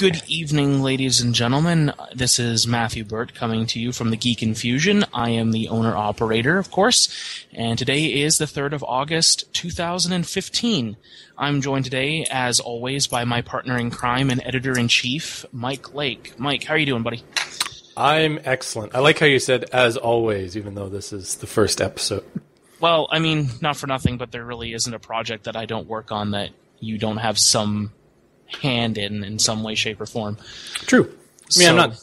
Good evening, ladies and gentlemen. This is Matthew Burt coming to you from the Geek Infusion. I am the owner-operator, of course, and today is the 3rd of August, 2015. I'm joined today, as always, by my partner in crime and editor-in-chief, Mike Lake. Mike, how are you doing, buddy? I'm excellent. I like how you said, as always, even though this is the first episode. Well, I mean, not for nothing, but there really isn't a project that I don't work on that you don't have some hand in some way, shape, or form. True. I mean, I'm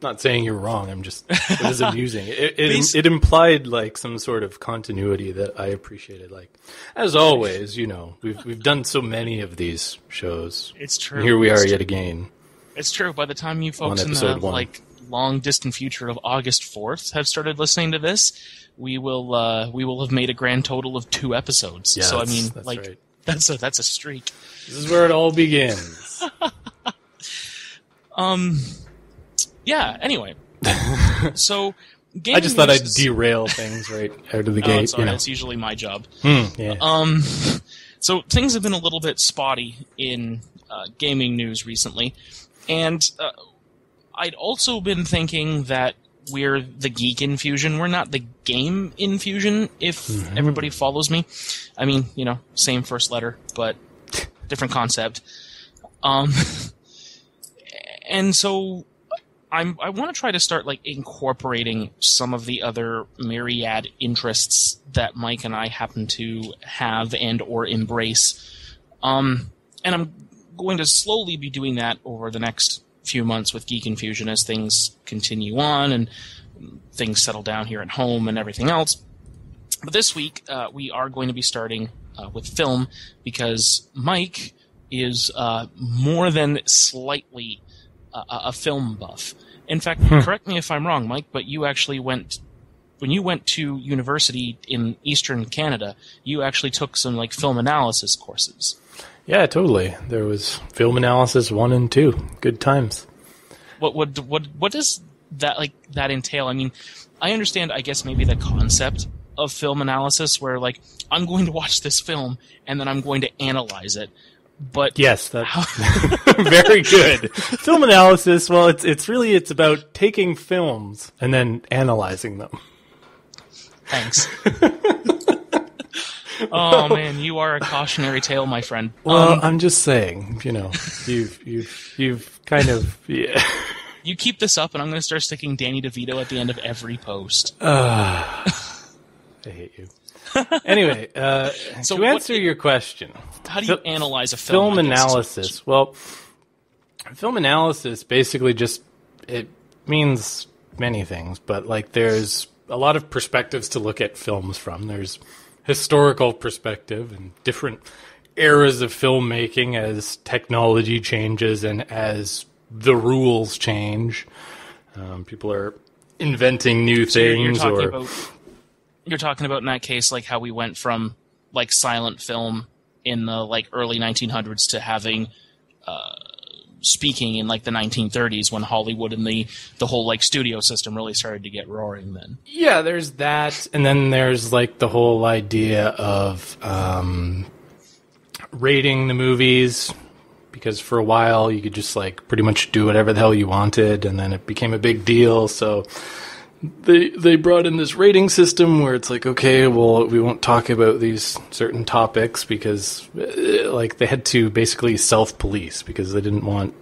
not saying you're wrong. I'm just, it was amusing. It implied like some sort of continuity that I appreciated. Like, as always, we've done so many of these shows. It's true. And here we are yet again. It's true. By the time you folks in the long distant future of August 4th have started listening to this, we will have made a grand total of 2 episodes. Yeah, so I mean, that's like, right. that's a streak. This is where it all begins. Yeah, anyway. So, I just thought I'd derail things right out of the gate. Sorry, that's usually my job. Yeah. So things have been a little bit spotty in gaming news recently, and I'd also been thinking that we're the Geek Infusion. We're not the Game Infusion, if everybody follows me. I mean, same first letter, but different concept. And so I want to try to start incorporating some of the other myriad interests that Mike and I happen to have and or embrace. And I'm going to slowly be doing that over the next few months with Geek Infusion as things continue on and things settle down here at home and everything else. But this week, we are going to be starting with film because Mike is more than slightly a film buff. In fact, correct me if I'm wrong, Mike, but you actually when you went to university in Eastern Canada, you actually took some film analysis courses. Yeah, totally. There was film analysis 1 and 2. Good times. What does that entail? I mean, I understand, I guess, maybe the concept of film analysis where I'm going to watch this film and then I'm going to analyze it. But yes, that's very good. Film analysis, well, it's about taking films and then analyzing them. Thanks. Oh man, you are a cautionary tale, my friend. Well, I'm just saying, you've kind of You keep this up, and I'm going to start sticking Danny DeVito at the end of every post. I hate you. Anyway, so to answer your question, how do you analyze a film? Film analysis. Well, film analysis basically it means many things, but there's a lot of perspectives to look at films from. There's historical perspective and different eras of filmmaking as technology changes and as the rules change. People are inventing new things. You're talking about in that case how we went from silent film in the early 1900s to having speaking in the 1930s when Hollywood and the whole studio system really started to get roaring then. Yeah, there's that, and then there's the whole idea of rating the movies, because for a while you could just pretty much do whatever the hell you wanted, and then it became a big deal, so they brought in this rating system where it's okay, well, we won't talk about these certain topics because they had to basically self-police because they didn't want,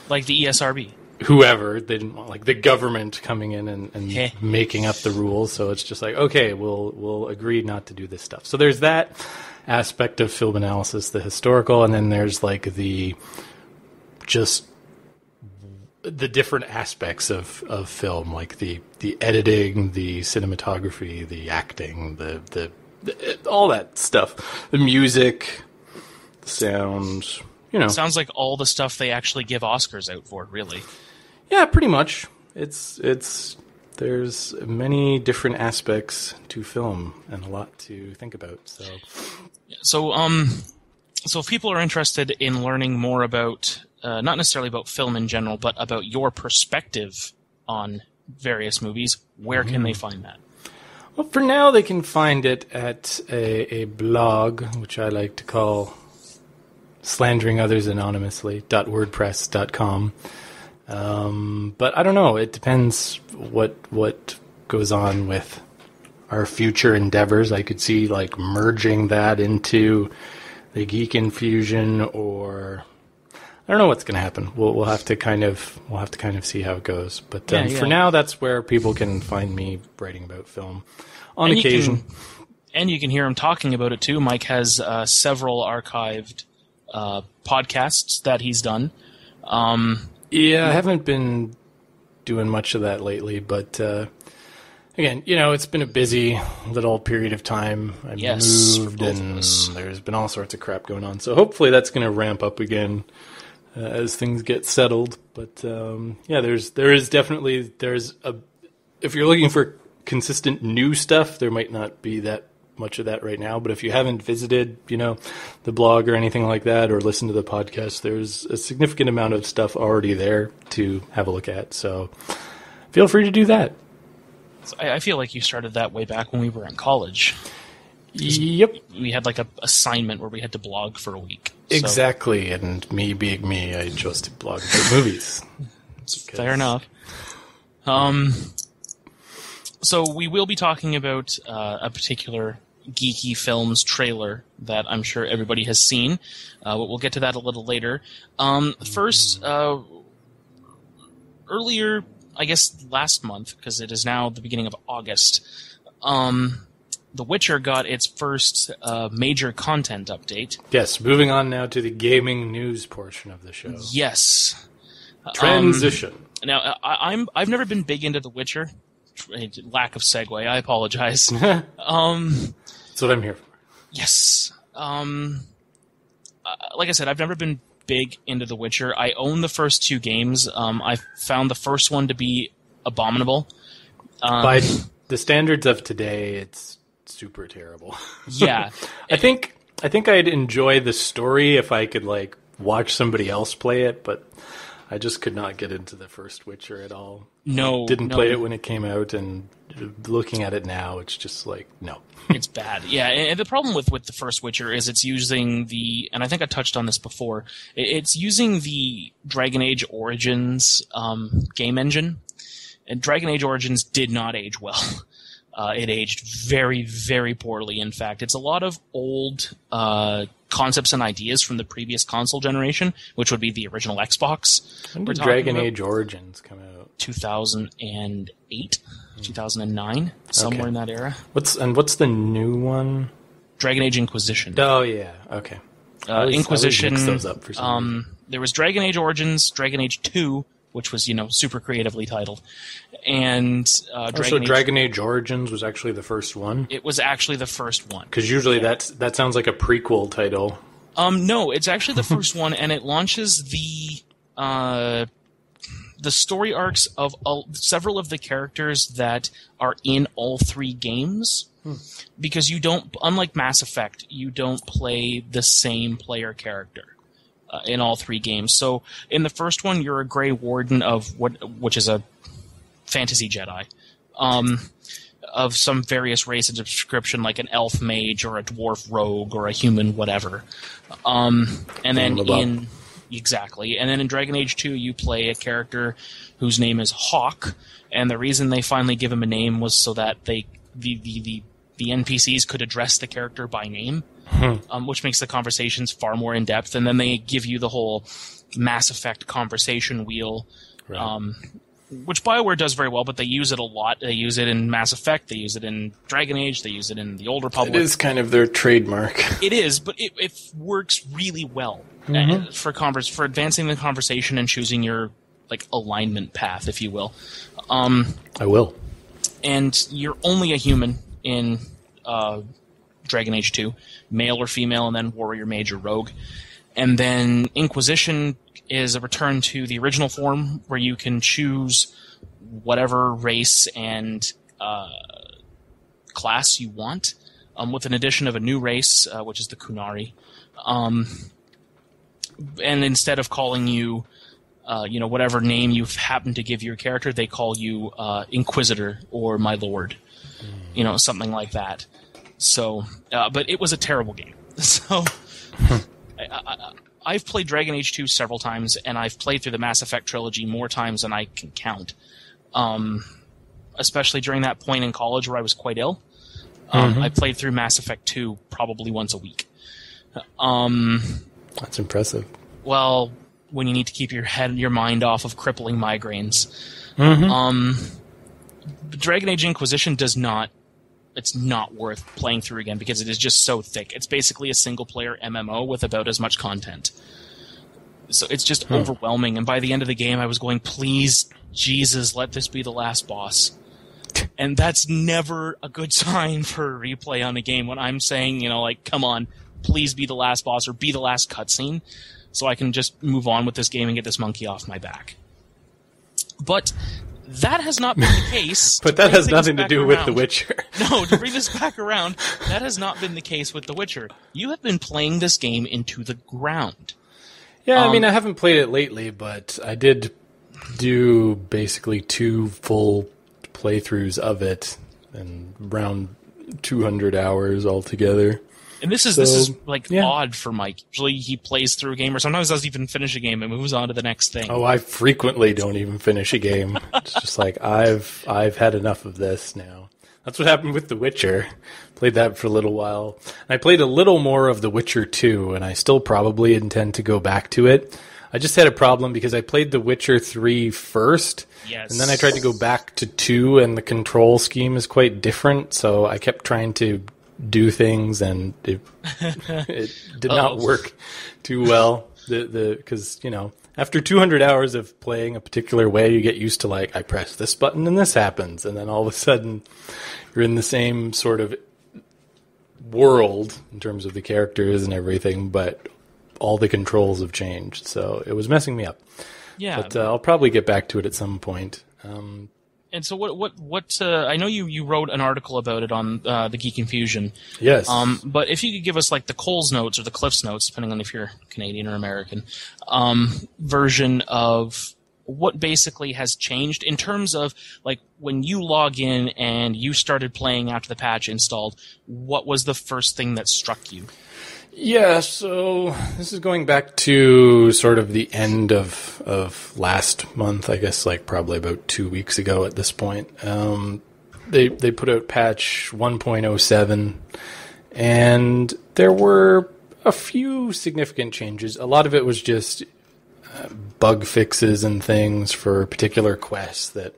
like the ESRB. Whoever, they didn't want the government coming in and making up the rules, so it's just okay, we'll agree not to do this stuff. So there's that aspect of film analysis, the historical, and then there's the different aspects of film, the editing, the cinematography, the acting, the all that stuff, the music, the sound. Sounds like all the stuff they actually give Oscars out for, really. Yeah, pretty much. There's many different aspects to film and a lot to think about. So if people are interested in learning more about, not necessarily about film in general, but about your perspective on various movies, where can they find that? Well, for now, they can find it at a blog, which I like to call slandering others anonymously, .wordpress.com. But I don't know. It depends what goes on with our future endeavors. I could see like merging that into the Geek Infusion, or I don't know what's going to happen. We'll have to kind of see how it goes. But for now, that's where people can find me writing about film on occasion. And you can hear him talking about it too. Mike has several archived podcasts that he's done. Yeah, I haven't been doing much of that lately, but again, it's been a busy little period of time. I moved, and there's been all sorts of crap going on. So hopefully that's going to ramp up again as things get settled. But there's definitely if you're looking for consistent new stuff, there might not be that much of that right now. But if you haven't visited, the blog or anything like that, or listened to the podcast, there's a significant amount of stuff already there to have a look at. So feel free to do that. I feel like you started that way back when we were in college. Yep. We had like a assignment where we had to blog for a week. Exactly. And me being me, I chose to blog about movies. Fair enough. So we will be talking about a particular geeky films trailer that I'm sure everybody has seen. But we'll get to that a little later. First, earlier, I guess last month, because it is now the beginning of August, The Witcher got its first major content update. Yes, moving on now to the gaming news portion of the show. Yes. Transition. Now, I've never been big into The Witcher. Lack of segue, I apologize. That's what I'm here for. Yes. Like I said, I've never been big into The Witcher. I own the first two games. I found the first one to be abominable. By the standards of today, it's super terrible. Yeah. I think I'd enjoy the story if I could watch somebody else play it, but I just could not get into the first Witcher at all. No. Didn't play it when it came out, and looking at it now, it's just no. It's bad. Yeah, and the problem with the first Witcher is it's using and I think I touched on this before, it's using the Dragon Age Origins game engine, and Dragon Age Origins did not age well. It aged very, very poorly, in fact. It's a lot of old concepts and ideas from the previous console generation, which would be the original Xbox. When did Dragon Age Origins come out? 2008, 2009, somewhere in that era. What's the new one? Dragon Age Inquisition. Oh, yeah. Okay. Inquisition. I mix those up for some reason. There was Dragon Age Origins, Dragon Age 2, which was, super creatively titled. And Dragon Age Origins was actually the first one? It was actually the first one. Because usually that sounds like a prequel title. No, it's actually the first one, and it launches the story arcs of several of the characters that are in all three games. Because you don't, unlike Mass Effect, you don't play the same player character in all three games. So in the first one, you're a Grey Warden which is a fantasy Jedi, of some various race and description, like an elf mage or a dwarf rogue or a human whatever. Exactly. And then in Dragon Age 2, you play a character whose name is Hawk, and the reason they finally give him a name was so that the NPCs could address the character by name, which makes the conversations far more in-depth. And then they give you the whole Mass Effect conversation wheel, right. Which BioWare does very well, but they use it a lot. They use it in Mass Effect, they use it in Dragon Age, they use it in the Old Republic. It is kind of their trademark. It is, but it works really well for advancing the conversation and choosing your alignment path, if you will. I will. And you're only a human in Dragon Age 2, male or female, and then warrior, mage, or rogue. And then Inquisition is a return to the original form where you can choose whatever race and class you want, with an addition of a new race, which is the Kunari. And instead of calling you, whatever name you happen to give your character, they call you Inquisitor or My Lord, something like that. So, but it was a terrible game. So, I've played Dragon Age 2 several times, and I've played through the Mass Effect trilogy more times than I can count. Especially during that point in college where I was quite ill. I played through Mass Effect 2 probably once a week. That's impressive. Well, when you need to keep your mind off of crippling migraines. Dragon Age Inquisition it's not worth playing through again because it is just so thick. It's basically a single-player MMO with about as much content. So it's just overwhelming, and by the end of the game I was going, please, Jesus, let this be the last boss. And that's never a good sign for a replay on a game when I'm saying, come on, please be the last boss or be the last cutscene so I can just move on with this game and get this monkey off my back. But that has not been the case. But that has nothing to do with The Witcher. No, to bring this back around, that has not been the case with The Witcher. You have been playing this game into the ground. Yeah, I mean, I haven't played it lately, but I did do basically 2 full playthroughs of it and around 200 hours altogether. And this is odd for Mike. Usually he plays through a game, or sometimes doesn't even finish a game and moves on to the next thing. Oh, I frequently don't even finish a game. It's just like I've had enough of this now. That's what happened with The Witcher. Played that for a little while. I played a little more of The Witcher 2, and I still probably intend to go back to it. I just had a problem because I played The Witcher 3 first, and then I tried to go back to 2, and the control scheme is quite different, so I kept trying to do things, and it did not work too well. Because, after 200 hours of playing a particular way, you get used to, I press this button and this happens, and then all of a sudden you're in the same sort of world in terms of the characters and everything, but all the controls have changed, so it was messing me up. Yeah, but I'll probably get back to it at some point. And so what I know you wrote an article about it on the Geek Infusion. Yes. But if you could give us the Cole's Notes or the Cliff's Notes, depending on if you're Canadian or American, version of what basically has changed in terms of when you log in and you started playing after the patch installed, what was the first thing that struck you? Yeah, so this is going back to sort of the end of last month, I guess, probably about 2 weeks ago at this point. They put out patch 1.07, and there were a few significant changes. A lot of it was just bug fixes and things for particular quests that,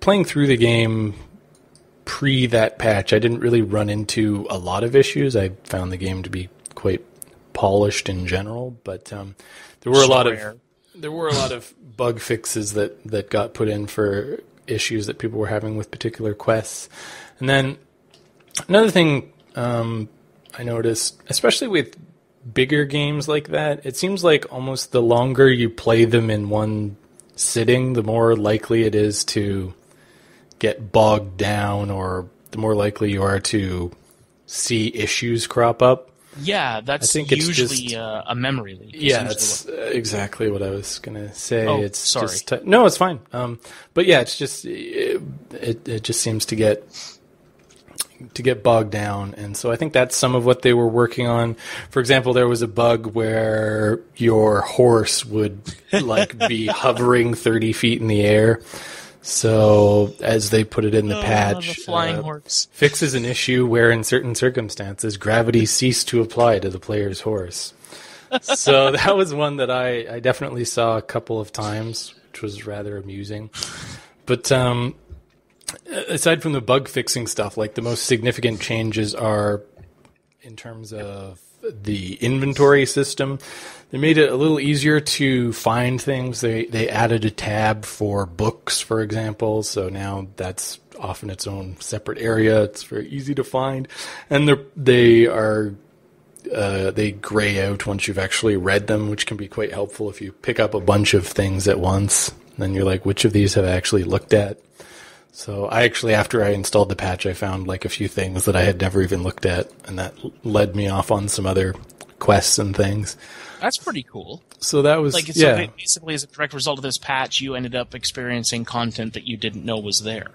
playing through the game pre that patch, I didn't really run into a lot of issues. I found the game to be quite polished in general, but there were a lot of bug fixes that got put in for issues that people were having with particular quests. And then another thing I noticed, especially with bigger games like that, it seems like almost the longer you play them in one sitting, the more likely it is to get bogged down, or the more likely you are to see issues crop up. Yeah, that's usually a memory leak. Yeah, that's exactly what I was going to say. Oh, it's sorry. No, it's fine. But yeah, it's just it just seems to get bogged down, and so I think that's some of what they were working on. For example, there was a bug where your horse would be hovering 30 feet in the air. So, as they put it in the patch, the flying horse fixes an issue where, in certain circumstances, gravity ceased to apply to the player's horse. So that was one that I definitely saw a couple of times, which was rather amusing. But aside from the bug fixing stuff, the most significant changes are in terms of the inventory system. They made it a little easier to find things. They added a tab for books, for example, so now that's off in its own separate area. It's very easy to find, and they gray out once you've actually read them, which can be quite helpful if you pick up a bunch of things at once. Then you're like, which of these have I actually looked at? So I actually, after I installed the patch, I found a few things that I had never even looked at, and that led me off on some other quests and things. That's pretty cool. So that was, So basically, as a direct result of this patch, you ended up experiencing content that you didn't know was there.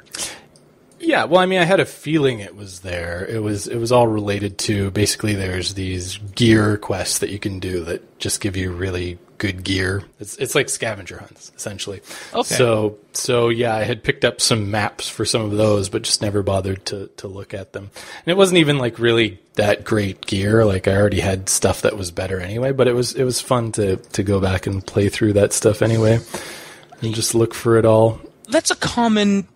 Yeah, well, I mean, I had a feeling it was there. It was all related to, basically, there's these gear quests that you can do that just give you really good gear. It's like scavenger hunts, essentially. Okay. So yeah, I had picked up some maps for some of those, but just never bothered to look at them. And it wasn't even like really that great gear. Like, I already had stuff that was better anyway, but it was fun to go back and play through that stuff anyway and just look for it all. That's a common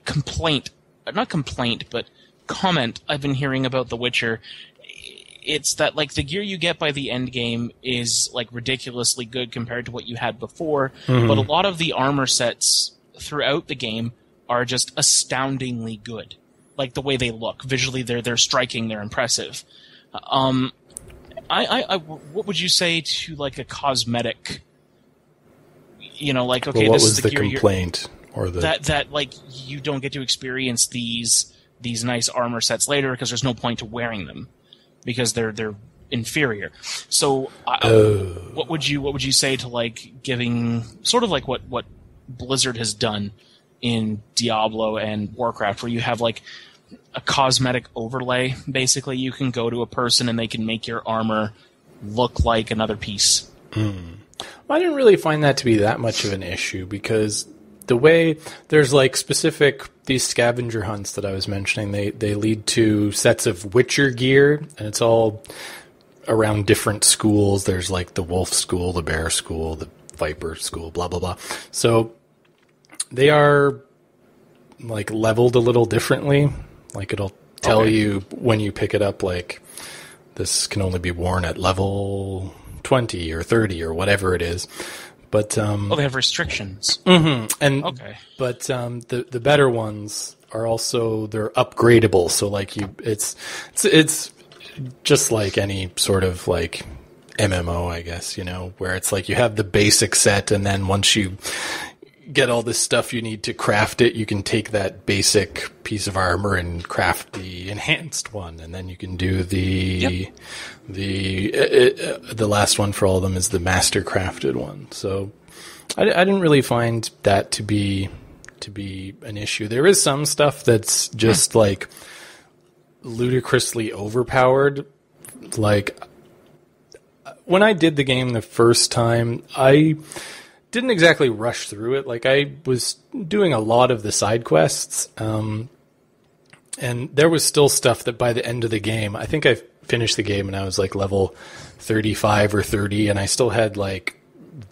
complaint, not complaint, but comment I've been hearing about The Witcher. It's that, like, the gear you get by the end game is, like, ridiculously good compared to what you had before, but a lot of the armor sets throughout the game are just astoundingly good. Like, the way they look. Visually, they're striking, they're impressive. What would you say to, like, a cosmetic, you know, like, okay, well, what this was is the the gear complaint? Or that like you don't get to experience these nice armor sets later because there's no point to wearing them because they're inferior. So what would you say to, like, giving sort of like what Blizzard has done in Diablo and Warcraft, where you have like a cosmetic overlay? Basically, you can go to a person and they can make your armor look like another piece. Well, I didn't really find that to be that much of an issue, because the way there's like specific, these scavenger hunts that I was mentioning, they lead to sets of Witcher gear, and it's all around different schools. There's like the wolf school, the bear school, the viper school, blah, blah, blah. So they are like leveled a little differently. Like, it'll tell you when you pick it up, like, this can only be worn at level 20 or 30 or whatever it is. But they have restrictions. Mm-hmm. And okay. But the better ones are also, they're upgradable. So like it's just like any sort of like MMO, I guess, you know, where it's like you have the basic set, and then once you get all this stuff you need to craft it, you can take that basic piece of armor and craft the enhanced one, and then you can do the last one for all of them is the master crafted one. So I didn't really find that to be an issue. There is some stuff that's just like ludicrously overpowered. Like, when I did the game the first time, I didn't exactly rush through it. Like, I was doing a lot of the side quests, and there was still stuff that by the end of the game, I think I finished the game and I was like level 35 or 30, and I still had like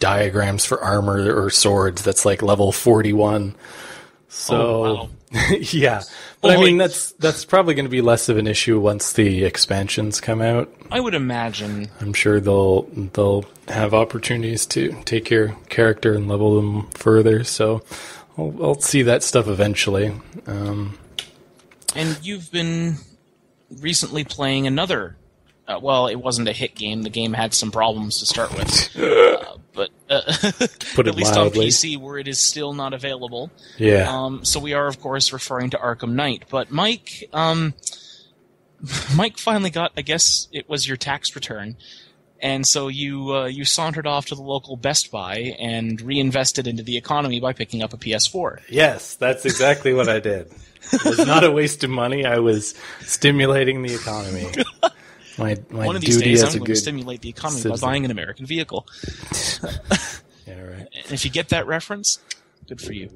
diagrams for armor or swords that's like level 41. So yeah, but I mean, that's probably going to be less of an issue once the expansions come out. I would imagine. I'm sure they'll have opportunities to take your character and level them further. So I'll see that stuff eventually. And you've been recently playing another. Well, it wasn't a hit game. The game had some problems to start with. But Put it at least mildly. on PC, where it is still not available. Yeah. So we are, of course, referring to Arkham Knight. But Mike finally got, I guess it was your tax return, and so you sauntered off to the local Best Buy and reinvested into the economy by picking up a PS4. Yes, that's exactly what I did. It was not a waste of money. I was stimulating the economy. My One of these duty days, as I'm a going to good stimulate the economy citizen. by buying an American vehicle. Yeah, right. And if you get that reference, good for you.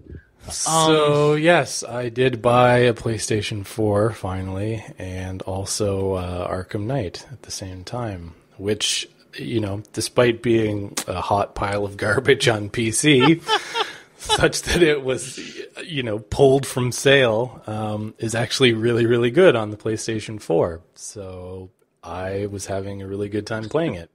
So, yes, I did buy a PlayStation 4, finally, and also Arkham Knight at the same time, which, you know, despite being a hot pile of garbage on PC, such that it was, you know, pulled from sale, is actually really, really good on the PlayStation 4. So I was having a really good time playing it.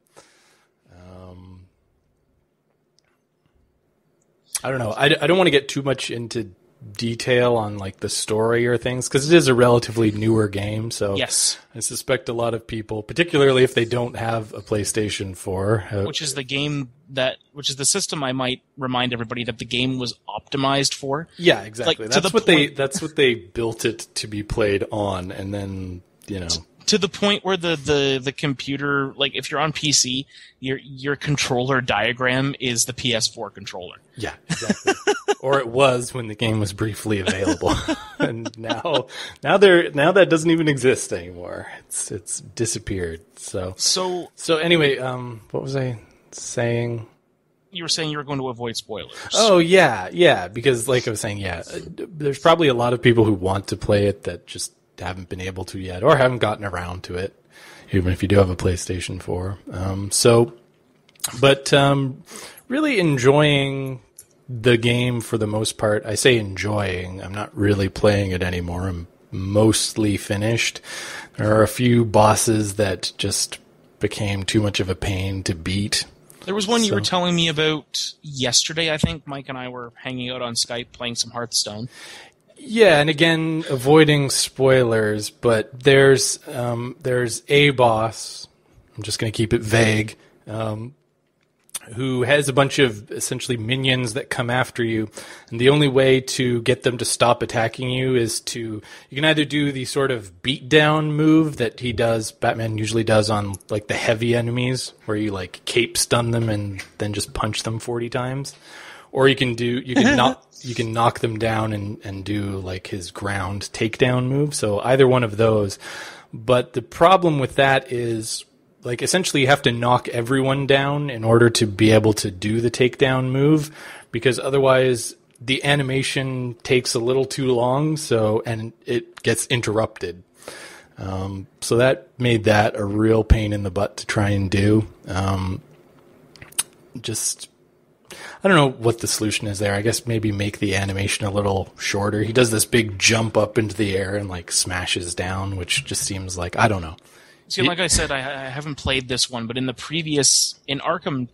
I don't know. I don't want to get too much into detail on like the story or things, because it is a relatively newer game. So Yes. I suspect a lot of people, particularly if they don't have a PlayStation 4, Which is the system I might remind everybody that the game was optimized for. yeah, exactly. Like, to That's the what point- that's what they built it to be played on, and then, you know, To the point where the computer, like if you're on PC, your controller diagram is the PS4 controller. Yeah, exactly. Or it was when the game was briefly available, and now that doesn't even exist anymore. It's disappeared. So anyway, what was I saying? You were saying you were going to avoid spoilers. Oh yeah, because like I was saying, there's probably a lot of people who want to play it that just haven't been able to yet, or haven't gotten around to it, even if you do have a PlayStation 4. Really enjoying the game for the most part. I say enjoying. I'm not really playing it anymore. I'm mostly finished. There are a few bosses that just became too much of a pain to beat. There was one you were telling me about yesterday, I think. Mike and I were hanging out on Skype playing some Hearthstone. Yeah, and again, avoiding spoilers, but there's a boss, I'm just going to keep it vague, who has a bunch of essentially minions that come after you, and the only way to get them to stop attacking you is you can either do the sort of beatdown move that Batman usually does on like the heavy enemies, where you like cape stun them and then just punch them 40 times, or you can knock them down and do like his ground takedown move. So either one of those. But the problem with that is, like, essentially you have to knock everyone down in order to be able to do the takedown move, because otherwise the animation takes a little too long, and it gets interrupted. So that made that a real pain in the butt to try and do. I don't know what the solution is there. I guess maybe make the animation a little shorter. He does this big jump up into the air and like smashes down, which just seems like, I don't know. See, like I said, I haven't played this one, but in Arkham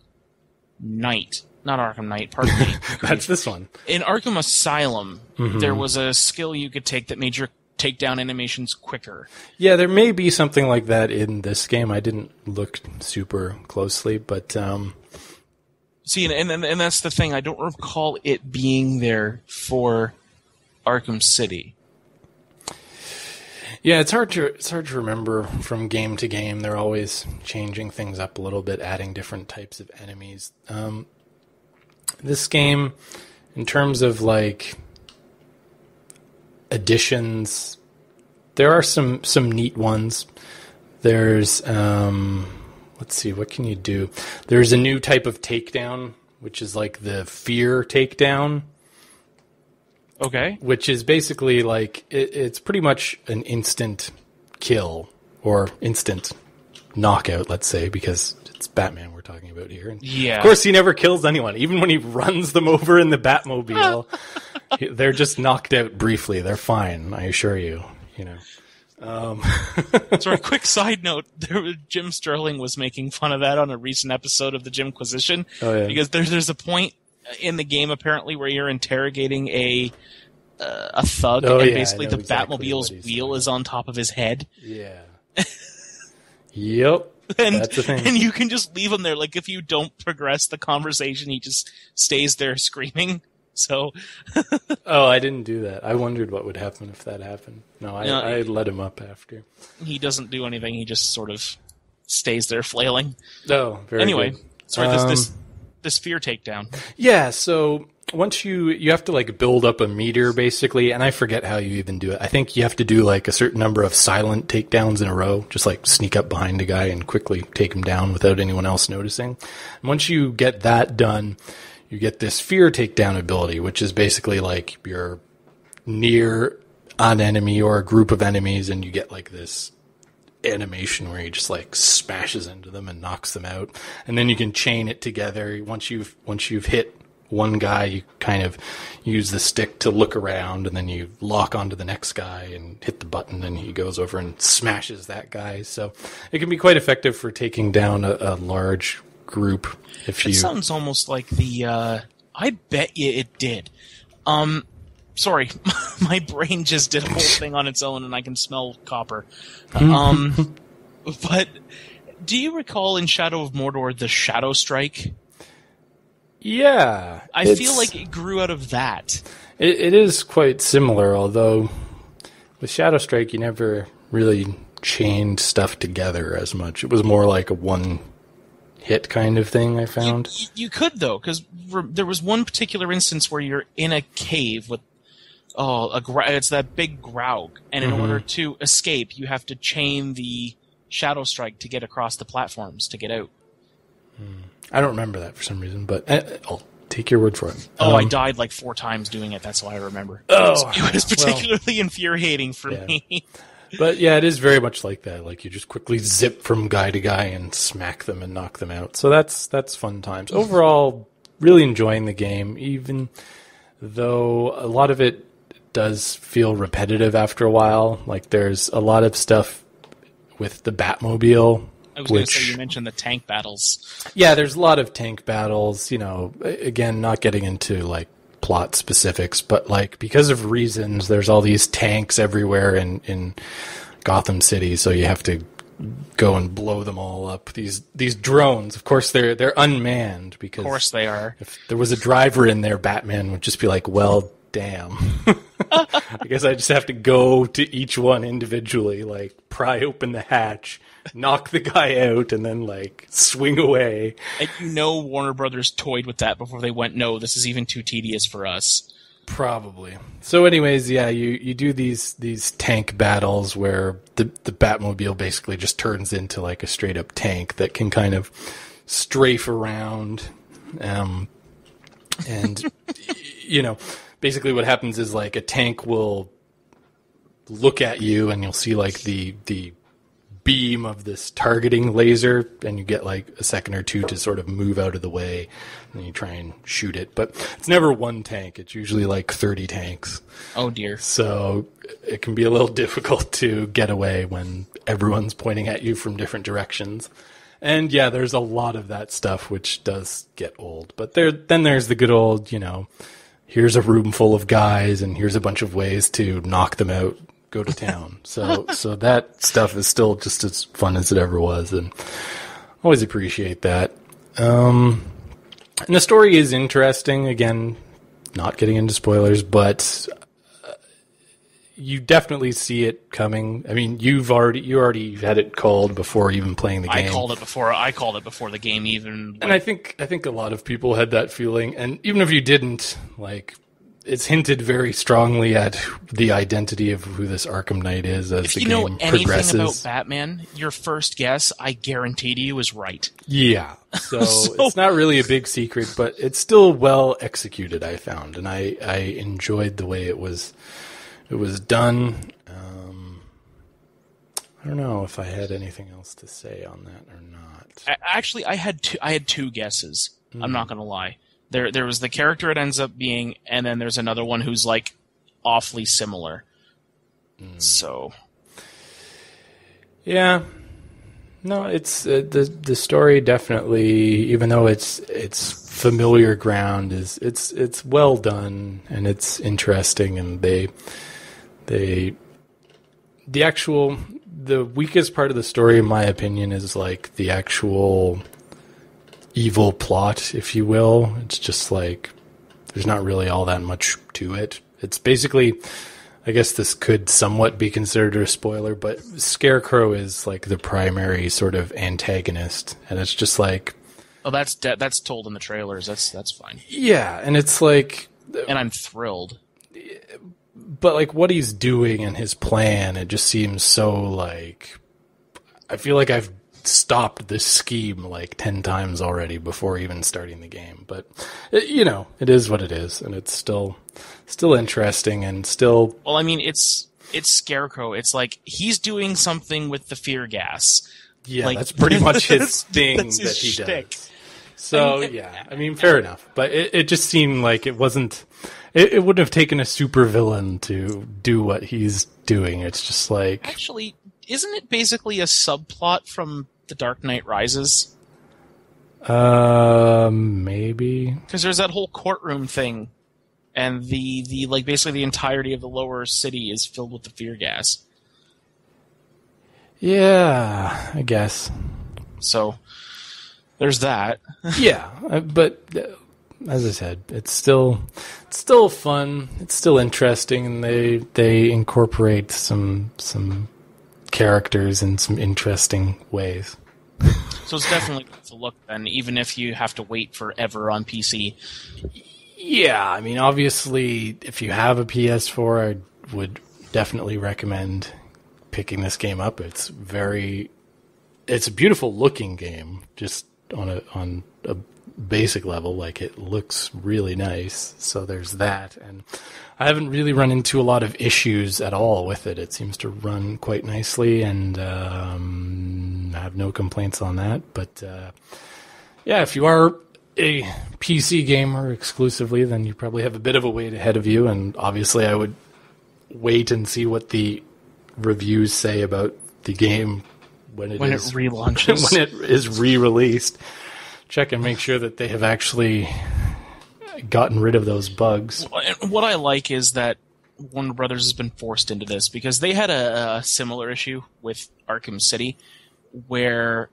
Knight, not Arkham Knight, pardon me. That's this one. In Arkham Asylum, there was a skill you could take that made your takedown animations quicker. Yeah, there may be something like that in this game. I didn't look super closely, but... See, and that's the thing. I don't recall it being there for Arkham City. Yeah, it's hard to remember from game to game. They're always changing things up a little bit, adding different types of enemies. This game, in terms of like additions, there are some neat ones. There's let's see, what can you do? There's a new type of takedown, which is like the fear takedown. Okay. Which is basically like, it's pretty much an instant kill, or instant knockout, let's say, because it's Batman we're talking about here. And yeah. Of course, he never kills anyone. Even when he runs them over in the Batmobile, they're just knocked out briefly. They're fine, I assure you. You know. Sorry, quick side note. Jim Sterling was making fun of that on a recent episode of the Jimquisition. Oh, yeah. Because there's a point in the game apparently where you're interrogating a thug, and basically the Batmobile's wheel is on top of his head. Yeah. Yep. That's the thing. And you can just leave him there. Like, if you don't progress the conversation, he just stays there screaming. So. Oh, I didn't do that. I wondered what would happen if that happened. No, I let him up after. He doesn't do anything. He just sort of stays there flailing. Oh, very Anyway, good. Sorry, this fear takedown. Yeah, so once you have to like build up a meter basically, and I forget how you even do it. I think you have to do like a certain number of silent takedowns in a row, just like sneak up behind a guy and quickly take him down without anyone else noticing. And once you get that done, you get this fear takedown ability, which is basically like you're near an enemy or a group of enemies, and you get like this animation where he just like smashes into them and knocks them out, and then you can chain it together. Once you've hit one guy, you kind of use the stick to look around, and then you lock onto the next guy and hit the button, and he goes over and smashes that guy. So it can be quite effective for taking down a large group. It sounds almost like the I bet you it did. Sorry, my brain just did a whole thing on its own, and I can smell copper. But do you recall in Shadow of Mordor the Shadow Strike? Yeah. I feel like it grew out of that. It is quite similar, although with Shadow Strike you never really chained stuff together as much. It was more like a one-hit kind of thing, I found. You could, though, because there was one particular instance where you're in a cave with it's that big Graug, and in order to escape, you have to chain the Shadow Strike to get across the platforms to get out. I don't remember that for some reason, but I'll take your word for it. I died like 4 times doing it. That's all I remember. It was particularly infuriating for me. But yeah, it is very much like that. Like you just quickly zip from guy to guy and smack them and knock them out. So that's fun times. Overall, really enjoying the game, even though a lot of it does feel repetitive after a while. Like there's a lot of stuff with the Batmobile. I was going to say, you mentioned the tank battles. Yeah, there's a lot of tank battles. You know, again, not getting into like plot specifics, but like because of reasons, there's all these tanks everywhere in Gotham City, so you have to go and blow them all up. These drones, of course, they're unmanned because of course they are. If there was a driver in there, Batman would just be like, well, damn. I guess I just have to go to each one individually, like pry open the hatch, knock the guy out, and then like swing away. And Warner Brothers toyed with that before they went, no, this is even too tedious for us. Probably. So anyways, yeah, you do these tank battles where the Batmobile basically just turns into like a straight up tank that can kind of strafe around. And you know, basically what happens is like a tank will look at you and you'll see like the beam of this targeting laser, and you get like a second or two to sort of move out of the way, and you try and shoot it. But it's never one tank. It's usually like 30 tanks. Oh, dear. So it can be a little difficult to get away when everyone's pointing at you from different directions. And yeah, there's a lot of that stuff, which does get old. But then there's the good old, you know, here's a room full of guys, and here's a bunch of ways to knock them out, go to town. So that stuff is still just as fun as it ever was, and always appreciate that. And the story is interesting. Again, not getting into spoilers, but you definitely see it coming. I mean, you already had it called before even playing the game. I called it before the game even. And I think a lot of people had that feeling. And even if you didn't, like, it's hinted very strongly at the identity of who this Arkham Knight is as the game progresses. If you know anything about Batman, your first guess, I guarantee to you, is right. Yeah. So it's not really a big secret, but it's still well executed, I found. And I enjoyed the way it was done. I don't know if I had anything else to say on that or not. Actually, I had two guesses. I'm not going to lie. There was the character it ends up being, and then there's another one who's like awfully similar. So, yeah, no, it's the story definitely, even though it's familiar ground, it's well done and it's interesting, and the weakest part of the story, in my opinion, is like the actual evil plot, if you will. It's just like there's not really all that much to it. It's basically, I guess this could somewhat be considered a spoiler, but Scarecrow is like the primary sort of antagonist, and it's just like, oh, that's told in the trailers. That's fine. Yeah, and it's like, and I'm thrilled. But like what he's doing and his plan, it just seems so like, I feel like I've stopped this scheme like 10 times already before even starting the game. But you know, it is what it is, and it's still interesting and still. Well, I mean, it's Scarecrow. It's like he's doing something with the fear gas. Yeah, like, that's pretty much his thing that he shtick. does. So yeah, I mean, fair enough. But it just seemed like it wasn't. It wouldn't have taken a supervillain to do what he's doing. It's just like, actually, isn't it basically a subplot from The Dark Knight Rises? Maybe. Because there's that whole courtroom thing, and the like basically the entirety of the lower city is filled with the fear gas. Yeah, I guess. So there's that. Yeah, but as I said, it's still fun. It's still interesting, and they incorporate some characters in some interesting ways. So it's definitely worth a look then, even if you have to wait forever on PC. Yeah, I mean, obviously, if you have a PS4, I would definitely recommend picking this game up. It's a beautiful looking game, just on a basic level. Like, it looks really nice. So there's that, and I haven't really run into a lot of issues at all with it. It seems to run quite nicely, and I have no complaints on that. But yeah, if you are a PC gamer exclusively, then you probably have a bit of a wait ahead of you. And obviously, I would wait and see what the reviews say about the game when it relaunches, when it is re-released. Check and make sure that they have actually gotten rid of those bugs. What I like is that Warner Brothers has been forced into this, because they had a similar issue with Arkham City, where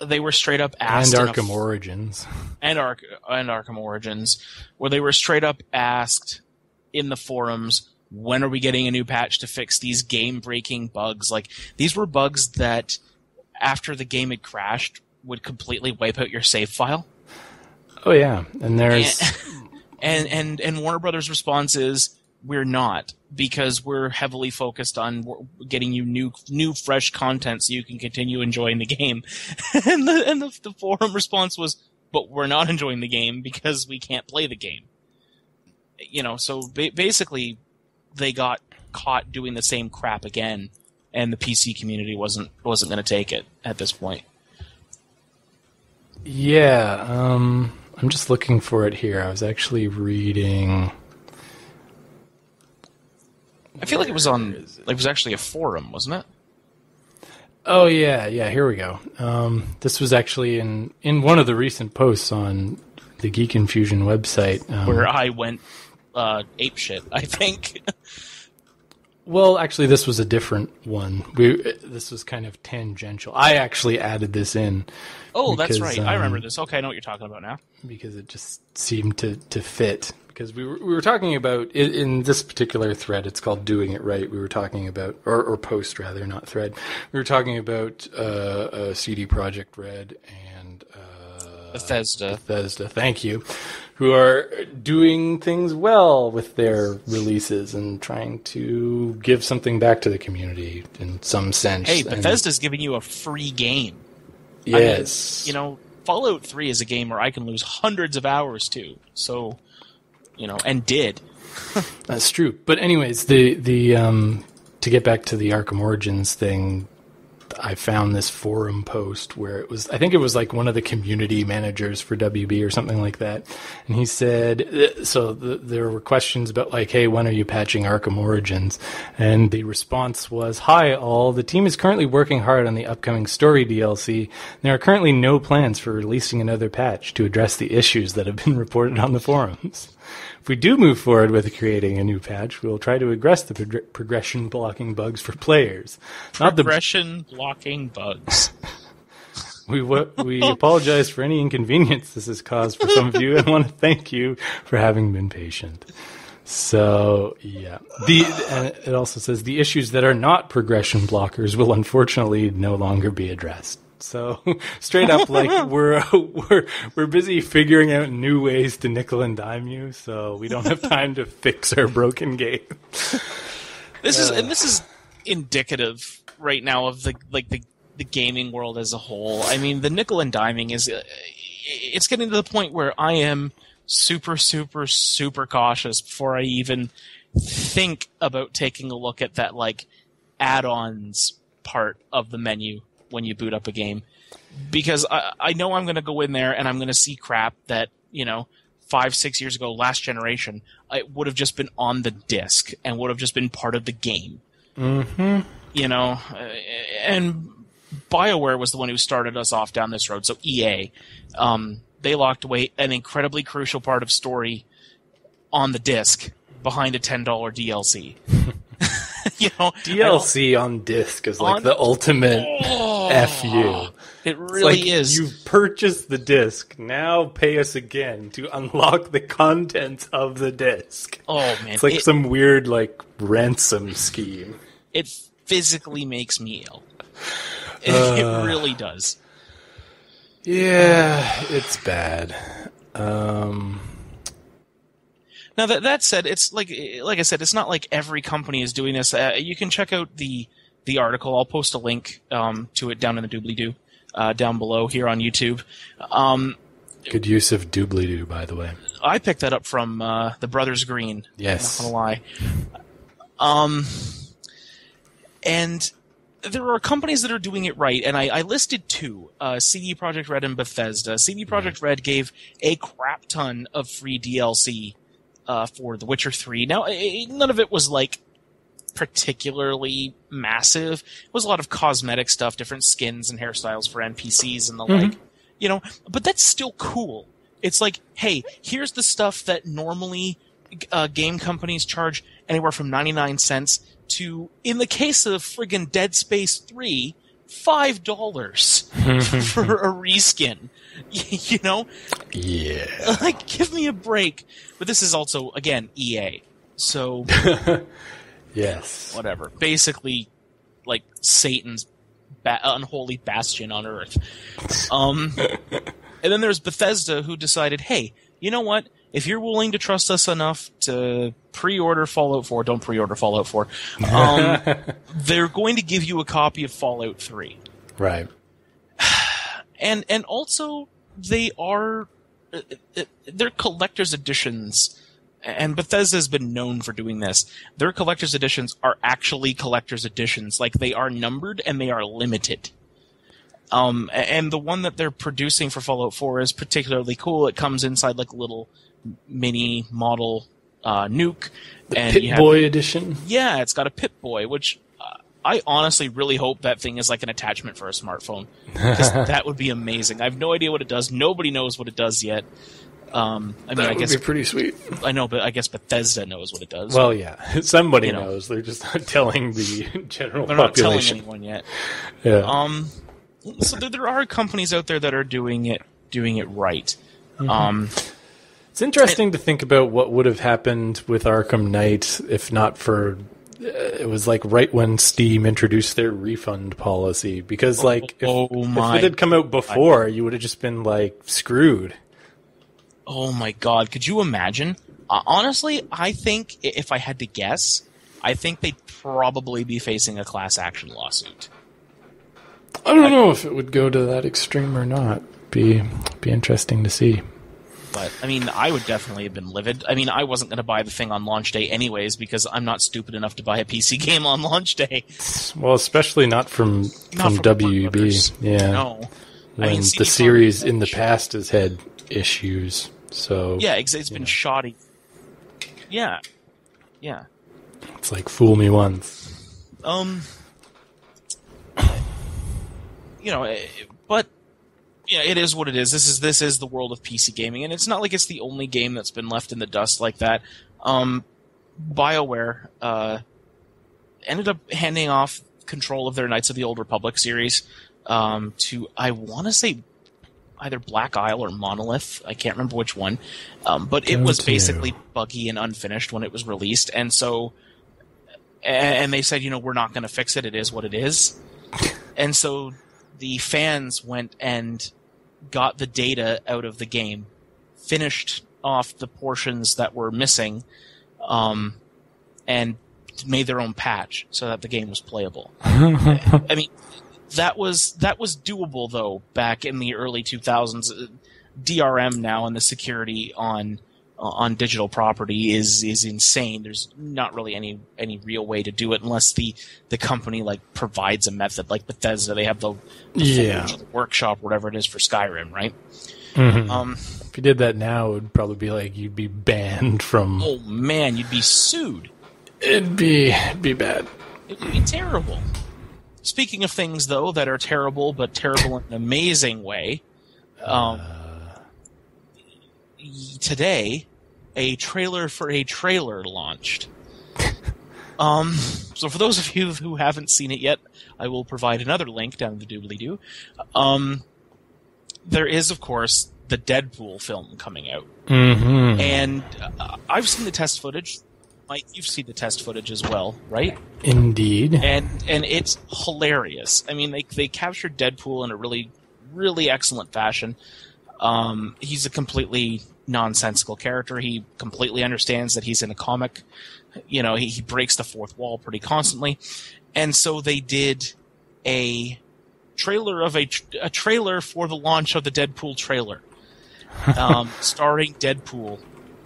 they were straight up asked, and Arkham Origins, and Arkham Origins, where they were straight up asked in the forums, when are we getting a new patch to fix these game-breaking bugs? Like, these were bugs that, after the game had crashed, would completely wipe out your save file. Oh yeah, and there's and Warner Brothers' response is, we're not, because we're heavily focused on getting you new fresh content so you can continue enjoying the game. and the forum response was, but we're not enjoying the game because we can't play the game. So basically they got caught doing the same crap again, and the PC community wasn't going to take it at this point. Yeah, I'm just looking for it here. I was actually reading. I feel like it was it was actually a forum, wasn't it? Oh yeah, here we go. This was actually in one of the recent posts on the Geek Infusion website, where I went apeshit, I think. Well, actually, this was a different one. This was kind of tangential. I actually added this in. Oh, because, that's right. I remember this. Okay, I know what you're talking about now. Because it just seemed to fit. Because we were talking about, in this particular thread, it's called Doing It Right, we were talking about, or post rather, not thread, we were talking about CD Projekt Red and Bethesda, thank you, who are doing things well with their releases and trying to give something back to the community in some sense. Hey, Bethesda's giving you a free game. Yes. I mean, Fallout 3 is a game where I can lose hundreds of hours to, so... and did. That's true. But anyways, the to get back to the Arkham Origins thing, I found this forum post where I think it was like one of the community managers for WB or something like that. And he said, there were questions about like, hey, when are you patching Arkham Origins? And the response was, hi all, the team is currently working hard on the upcoming story DLC. There are currently no plans for releasing another patch to address the issues that have been reported on the forums. If we do move forward with creating a new patch, we will try to address the progression blocking bugs for players. Progression blocking bugs. We apologize for any inconvenience this has caused for some of you and want to thank you for having been patient. So, yeah. And it also says the issues that are not progression blockers will unfortunately no longer be addressed. So straight up, like we're busy figuring out new ways to nickel and dime you, so we don't have time to fix our broken game. This is indicative right now of the gaming world as a whole. I mean, the nickel and diming it's getting to the point where I am super, super, super cautious before I even think about taking a look at that like add-ons part of the menu when you boot up a game, because I know I'm going to go in there and I'm going to see crap that 5-6 years ago, last generation, it would have just been on the disc and would have just been part of the game. Mm-hmm. And BioWare was the one who started us off down this road. So EA, they locked away an incredibly crucial part of story on the disc behind a $10 DLC. DLC on disc is like the ultimate FU. It really is. You've purchased the disc. Now pay us again to unlock the contents of the disc. Oh man, it's like some weird like ransom scheme. It physically makes me ill. It really does. Yeah, it's bad. Now that said, it's like I said, it's not like every company is doing this. You can check out the article. I'll post a link to it down in the doobly-doo down below here on YouTube. Good use of doobly-doo, by the way. I picked that up from the Brothers Green. Yes. I'm not gonna lie. And there are companies that are doing it right, and I listed two, CD Projekt Red and Bethesda. CD Projekt Red gave a crap ton of free DLC for The Witcher 3. Now, none of it was, like, particularly massive. It was a lot of cosmetic stuff, different skins and hairstyles for NPCs and the like. You know, but that's still cool. It's like, hey, here's the stuff that normally game companies charge anywhere from 99 cents to, in the case of friggin' Dead Space 3, $5 for a reskin. You know? Yeah. Like, give me a break. But this is also, again, EA. So, yes. Whatever. Basically, like, Satan's unholy bastion on Earth. And then there's Bethesda, who decided, hey, you know what? If you're willing to trust us enough to pre-order Fallout 4, don't pre-order Fallout 4, they're going to give you a copy of Fallout 3. Right. And also, they're collector's editions, and Bethesda's been known for doing this. Their collector's editions are actually collector's editions. Like, they are numbered and they are limited. And the one that they're producing for Fallout 4 is particularly cool. It comes inside like a little mini model nuke. The Pip-Boy edition? Yeah, it's got a Pip-Boy, which I honestly really hope that thing is like an attachment for a smartphone. Because that would be amazing. I have no idea what it does. Nobody knows what it does yet. I guess would be pretty sweet. I know, but I guess Bethesda knows what it does. Well, yeah, somebody knows. They're just not telling the general They're population. Not telling anyone yet. Yeah. So there are companies out there that are doing it right. It's interesting to think about what would have happened with Arkham Knight if not for. It was like right when Steam introduced their refund policy, because like if it had come out before, you would have just been like screwed. Oh my God! Could you imagine? Honestly, I think if I had to guess, I think they'd probably be facing a class action lawsuit. I don't know if it would go to that extreme or not. Be interesting to see. But, I mean, I would definitely have been livid. I mean, I wasn't going to buy the thing on launch day anyways, because I'm not stupid enough to buy a PC game on launch day. Well, especially not from WB. Yeah. No. When the series in the past has had issues. So yeah, it's been shoddy. Yeah. Yeah. It's like, fool me once. But yeah, it is what it is. This is the world of PC gaming, and it's not like it's the only game that's been left in the dust like that. BioWare ended up handing off control of their Knights of the Old Republic series to, I want to say, either Black Isle or Monolith. I can't remember which one. But it was basically buggy and unfinished when it was released, and so and they said, we're not going to fix it. It is what it is. And so the fans went and got the data out of the game, finished off the portions that were missing, and made their own patch so that the game was playable. I mean, that was doable though back in the early 2000s. DRM now and the security on digital property is insane. There's not really any real way to do it unless the company like provides a method, like Bethesda. They have the workshop, whatever it is, for Skyrim, right? Mm-hmm. If you did that now, it would probably be like you'd be banned from. Oh man, you'd be sued. It'd be bad. It would be terrible. Speaking of things though that are terrible, but terrible in an amazing way, today, a trailer for a trailer launched. So for those of you who haven't seen it yet, I will provide another link down in the doobly-doo. There is, of course, the Deadpool film coming out. Mm-hmm. And I've seen the test footage. Mike, you've seen the test footage as well, right? Indeed. And it's hilarious. I mean, they captured Deadpool in a really, really excellent fashion. He's a completely nonsensical character. He completely understands that he's in a comic. You know, he breaks the fourth wall pretty constantly. And so they did a trailer of a trailer for the launch of the Deadpool trailer, starring Deadpool.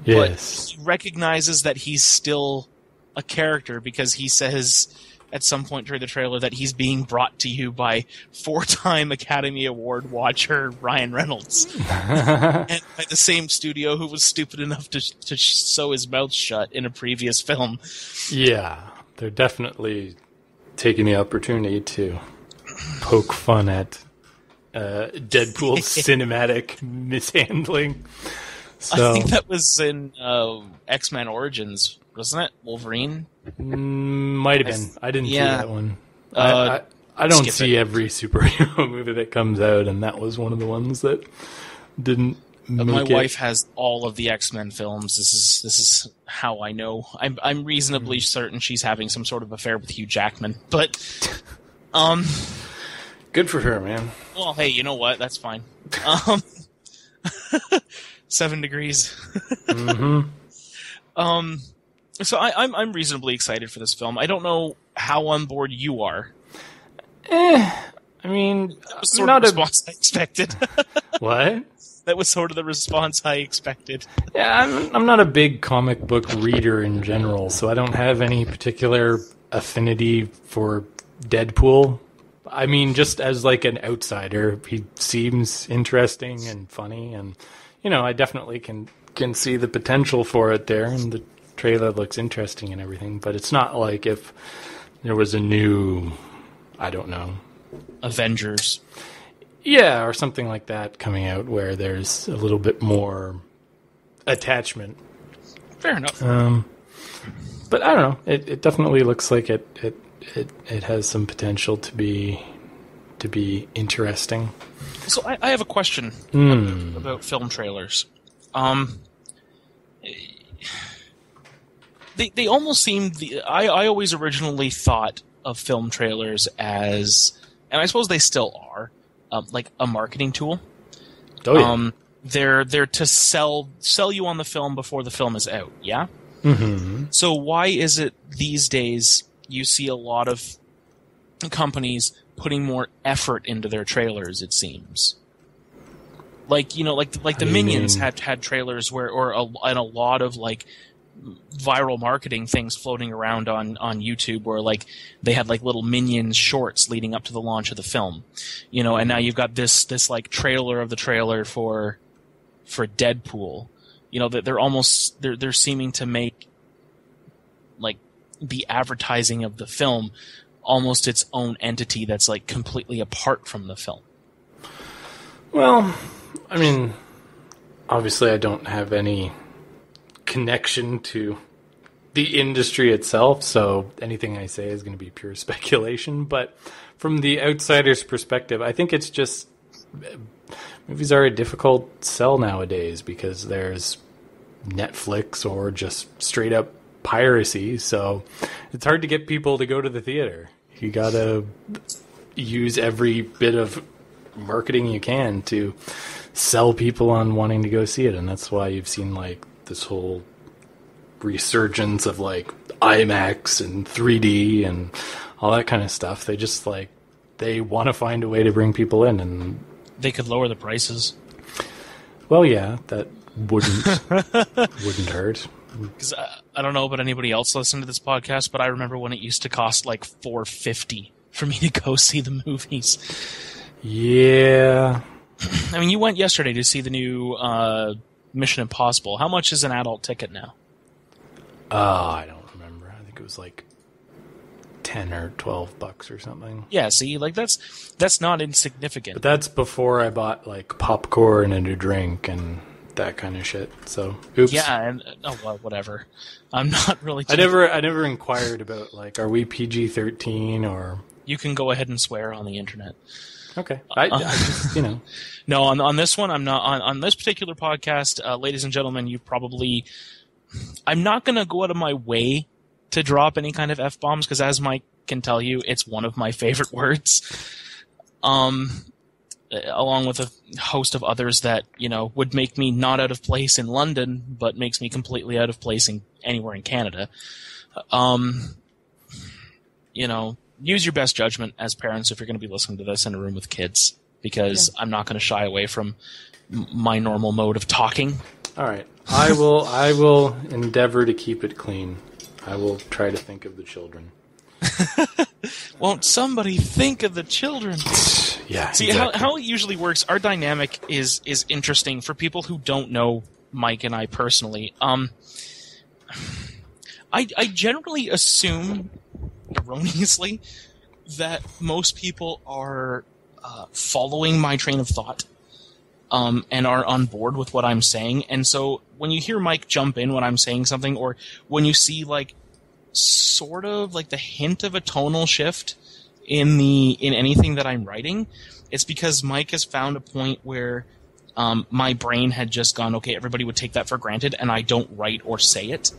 Yes. But he recognizes that he's still a character because he says at some point during the trailer that he's being brought to you by 4-time Academy Award watcher Ryan Reynolds. And by the same studio who was stupid enough to sew his mouth shut in a previous film. Yeah, they're definitely taking the opportunity to poke fun at Deadpool's cinematic mishandling. So, I think that was in X-Men Origins, wasn't it? Wolverine? Might have been. I didn't see that one. I don't see every superhero movie that comes out, and that was one of the ones that didn't make My it. wife has all of the X-Men films. This is how I know. I'm reasonably certain she's having some sort of affair with Hugh Jackman. But, good for her, man. well, hey, you know what? That's fine. 7 degrees. Mm-hmm. So I'm reasonably excited for this film. I don't know how on board you are. I mean, That was sort of the response I expected. What? That was sort of the response I expected. Yeah, I'm not a big comic book reader in general, so I don't have any particular affinity for Deadpool. I mean, just as like an outsider, he seems interesting and funny, and you know, I definitely can see the potential for it there, and the trailer looks interesting and everything. But it's not like if there was a new, I don't know, Avengers. Yeah, or something like that coming out where there's a little bit more attachment. Fair enough. But I don't know. It definitely looks like it has some potential to be interesting. So I have a question about film trailers. They almost seem I always originally thought of film trailers as, and I suppose they still are, like a marketing tool. Oh yeah. They're to sell you on the film before the film is out. Yeah. Mm-hmm. So why is it these days you see a lot of companies putting more effort into their trailers? It seems like, you know, like the Minions had trailers where, and a lot of like viral marketing things floating around on YouTube where like they had like little Minions shorts leading up to the launch of the film, you know, and now you've got this like trailer of the trailer for Deadpool, you know, that they're seeming to make like the advertising of the film almost its own entity that's like completely apart from the film. Well, I mean, obviously I don't have any connection to the industry itself, so anything I say is going to be pure speculation. But from the outsider's perspective, I think it's just movies are a difficult sell nowadays because there's Netflix or just straight up piracy, so it's hard to get people to go to the theater. You gotta use every bit of marketing you can to sell people on wanting to go see it, and that's why you've seen like this whole resurgence of like IMAX and 3D and all that kind of stuff. They just like they want to find a way to bring people in, and they could lower the prices. Well, yeah, that wouldn't hurt. Because I don't know about anybody else listening to this podcast, but I remember when it used to cost like $4.50 for me to go see the movies. Yeah. I mean, you went yesterday to see the new Mission Impossible. How much is an adult ticket now? I don't remember. I think it was like $10 or $12 or something. Yeah, see, like that's not insignificant. But that's before I bought like popcorn and a drink and that kind of shit. So, oops. Yeah, and well, whatever. I'm not really. I never inquired about like, are we PG-13 or? You can go ahead and swear on the internet. Okay, I just, you know. No, on this one, I'm not on this particular podcast, ladies and gentlemen. You probably I'm not going to go out of my way to drop any kind of F-bombs, because as Mike can tell you, it's one of my favorite words. Along with a host of others that, would make me not out of place in London, but makes me completely out of place anywhere in Canada. Use your best judgment as parents if you're going to be listening to this in a room with kids, because I'm not going to shy away from my normal mode of talking. All right. I will endeavor to keep it clean. I will try to think of the children. Won't somebody think of the children? Yeah. See, exactly. how it usually works, our dynamic is interesting for people who don't know Mike and I personally. I generally assume, erroneously, that most people are following my train of thought and are on board with what I'm saying. And so when you hear Mike jump in when I'm saying something, or when you see sort of the hint of a tonal shift in anything that I'm writing, it's because Mike has found a point where my brain had just gone, okay, everybody would take that for granted, and I don't write or say it.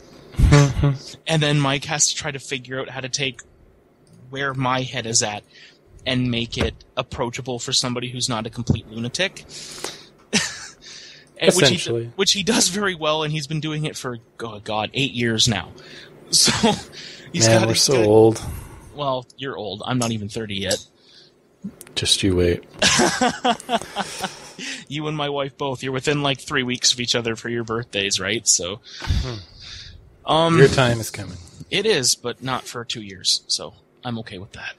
And then Mike has to try to figure out how to take where my head is at and make it approachable for somebody who's not a complete lunatic. Essentially. Which he does very well, and he's been doing it for, 8 years now. So we're so old. Well, you're old. I'm not even 30 yet. Just you wait. You and my wife both. You're within 3 weeks of each other for your birthdays, right? So, your time is coming. It is, but not for 2 years. So I'm okay with that.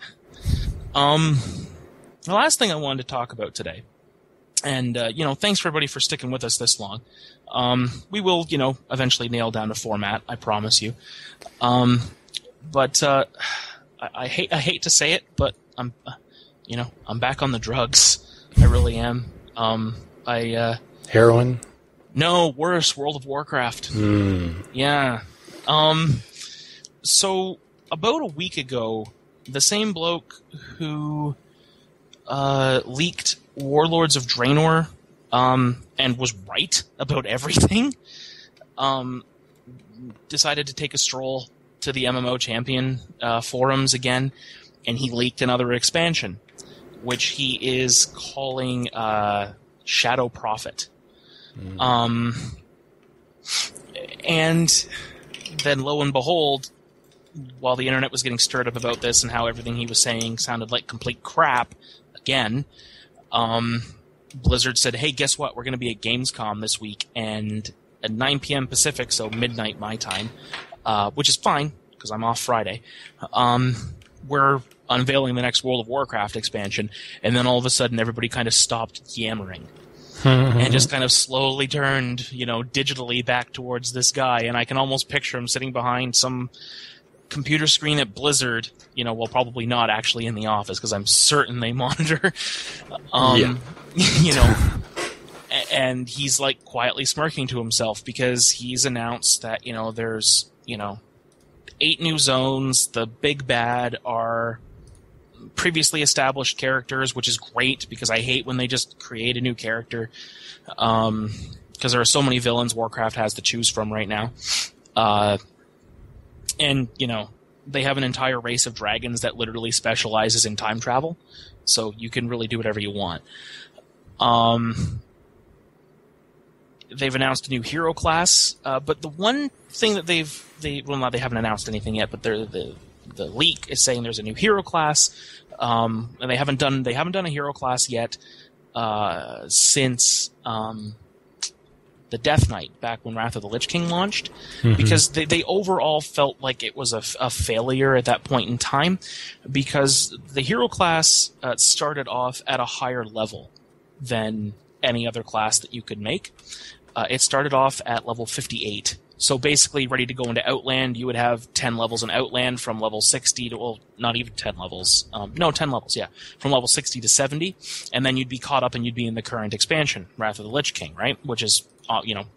The last thing I wanted to talk about today, and thanks for everybody for sticking with us this long. We will, eventually nail down a format. I promise you. But I hate to say it, but I'm back on the drugs. I really am. Heroin? No, worse, World of Warcraft. Yeah. So about a week ago, the same bloke who leaked Warlords of Draenor and was right about everything decided to take a stroll to the MMO Champion forums again, and he leaked another expansion, which he is calling Shadow Prophet. And then lo and behold, while the internet was getting stirred up about this and how everything he was saying sounded like complete crap again, Blizzard said, hey, guess what? We're going to be at Gamescom this week, and at 9 p.m. Pacific, so midnight my time, which is fine, because I'm off Friday, we're unveiling the next World of Warcraft expansion. And then all of a sudden, everybody kind of stopped yammering and just kind of slowly turned, digitally back towards this guy. And I can almost picture him sitting behind some computer screen at Blizzard, well, probably not actually in the office, because I'm certain they monitor, and he's quietly smirking to himself because he's announced that, there's, 8 new zones. The big bad are previously established characters, which is great because I hate when they just create a new character, because there are so many villains Warcraft has to choose from right now. And, they have an entire race of dragons that literally specializes in time travel, so you can really do whatever you want. They've announced a new hero class, but the one thing that they haven't announced anything yet, but the leak is saying there's a new hero class, and they haven't done a hero class yet since the Death Knight back when Wrath of the Lich King launched, because they overall felt like it was a failure at that point in time, because the hero class started off at a higher level than any other class that you could make. It started off at level 58. So basically, ready to go into Outland, you would have 10 levels in Outland from level 60 to, well, not even 10 levels. 10 levels, yeah. From level 60 to 70. And then you'd be caught up and you'd be in the current expansion, Wrath of the Lich King, right? Which is,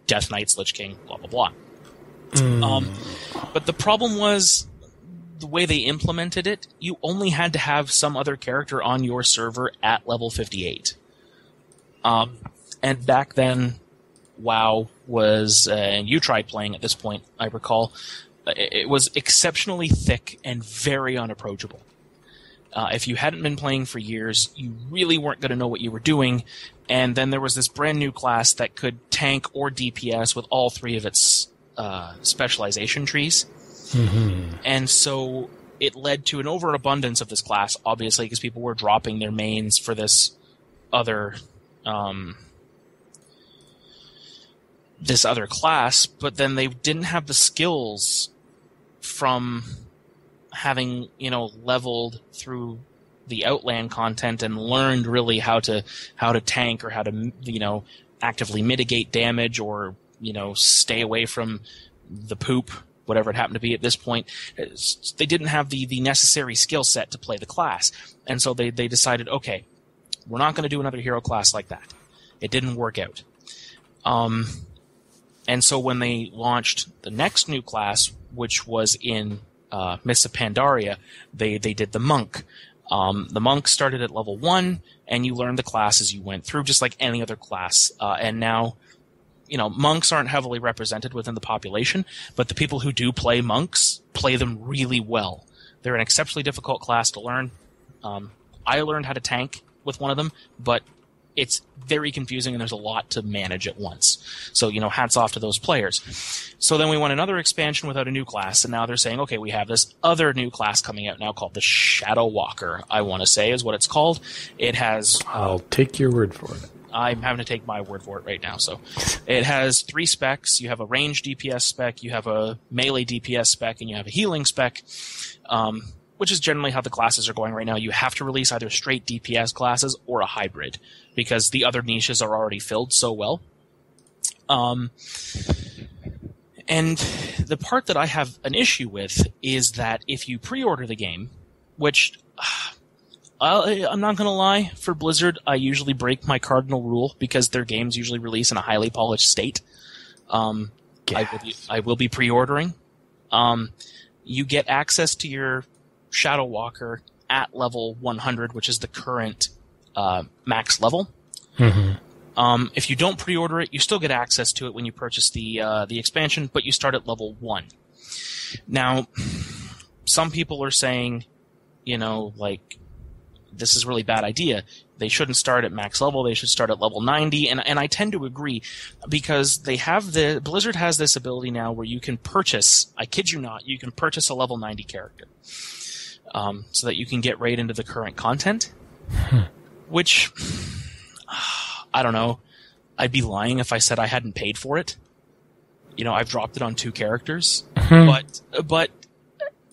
Death Knight's Lich King, blah, blah, blah. But the problem was the way they implemented it, you only had to have some other character on your server at level 58. And back then, WoW was, and you tried playing at this point, I recall, it was exceptionally thick and very unapproachable. If you hadn't been playing for years, you really weren't going to know what you were doing. And then there was this brand new class that could tank or DPS with all three of its specialization trees. Mm-hmm. And so it led to an overabundance of this class, obviously, because people were dropping their mains for this other class, but then they didn't have the skills from having, leveled through the Outland content and learned really how to tank or how to, actively mitigate damage or, stay away from the poop, whatever it happened to be at this point. They didn't have the necessary skill set to play the class. And so they decided, okay, we're not going to do another hero class like that. It didn't work out. And so when they launched the next new class, which was in Mists of Pandaria, they did the monk. The monk started at level 1, and you learned the class as you went through, just like any other class. And now, monks aren't heavily represented within the population, but the people who do play monks play them really well. They're an exceptionally difficult class to learn. I learned how to tank with one of them, but it's very confusing and there's a lot to manage at once. So, hats off to those players. So then we won another expansion without a new class, and now they're saying, okay, we have this other new class coming out now called the Shadow Walker, I want to say is what it's called. It has... I'll take your word for it. I'm having to take my word for it right now. So it has 3 specs. You have a range DPS spec, you have a melee DPS spec, and you have a healing spec, which is generally how the classes are going right now. You have to release either straight DPS classes or a hybrid because the other niches are already filled so well. And the part that I have an issue with is that if you pre-order the game, which... I'm not going to lie, for Blizzard, I usually break my cardinal rule because their games usually release in a highly polished state. I will be pre-ordering. You get access to your Shadow Walker at level 100, which is the current max level. Mm-hmm. If you don't pre-order it, you still get access to it when you purchase the expansion, but you start at level 1. Now, some people are saying, this is a really bad idea. They shouldn't start at max level. They should start at level 90. And I tend to agree because Blizzard has this ability now where you can purchase, I kid you not, you can purchase a level 90 character. So that you can get right into the current content. Which, I don't know. I'd be lying if I said I hadn't paid for it. I've dropped it on 2 characters. But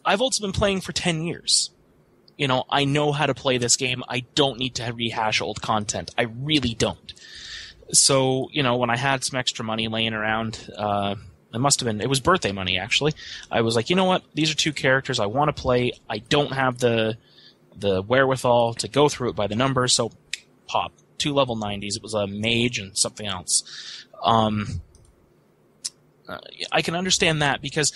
I've also been playing for 10 years. I know how to play this game. I don't need to rehash old content. I really don't. So, when I had some extra money laying around, it was birthday money, actually. I was like, you know what? These are 2 characters I want to play. I don't have the wherewithal to go through it by the numbers, so pop. 2 level 90s. It was a mage and something else. I can understand that because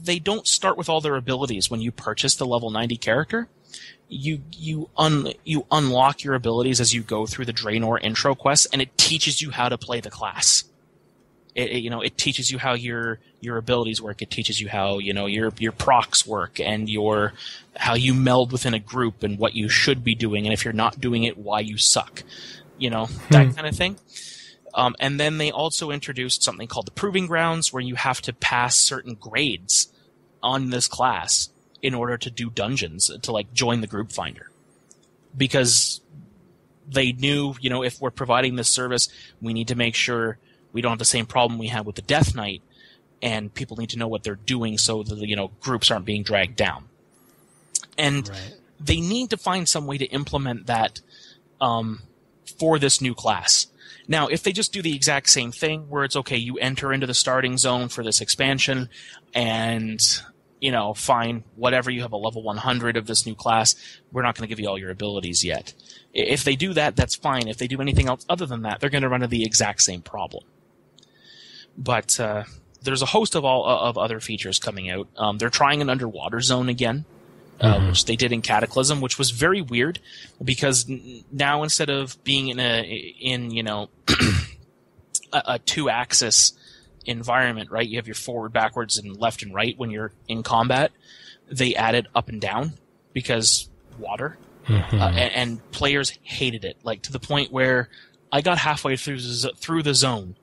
they don't start with all their abilities when you purchase the level 90 character. You unlock your abilities as you go through the Draenor intro quests, and it teaches you how to play the class. It teaches you how your abilities work. It teaches you how your procs work and how you meld within a group and what you should be doing, and if you're not doing it, why you suck. That kind of thing. And then they also introduced something called the Proving Grounds, where you have to pass certain grades on this class in order to do dungeons, to join the group finder. Because they knew, if we're providing this service, we need to make sure we don't have the same problem we had with the Death Knight, and people need to know what they're doing so that, groups aren't being dragged down. And they need to find some way to implement that for this new class. Now, if they just do the exact same thing, where it's okay, you enter into the starting zone for this expansion, and, fine, whatever, you have a level 100 of this new class, we're not going to give you all your abilities yet. If they do that, that's fine. If they do anything else other than that, they're going to run into the exact same problem. But there's a host of other features coming out. They're trying an underwater zone again. Which they did in Cataclysm, which was very weird because now instead of being in a a two-axis environment, right? You have your forward, backwards, and left and right when you're in combat. They added up and down because water. Mm-hmm. And players hated it, like to the point where I got halfway through the zone,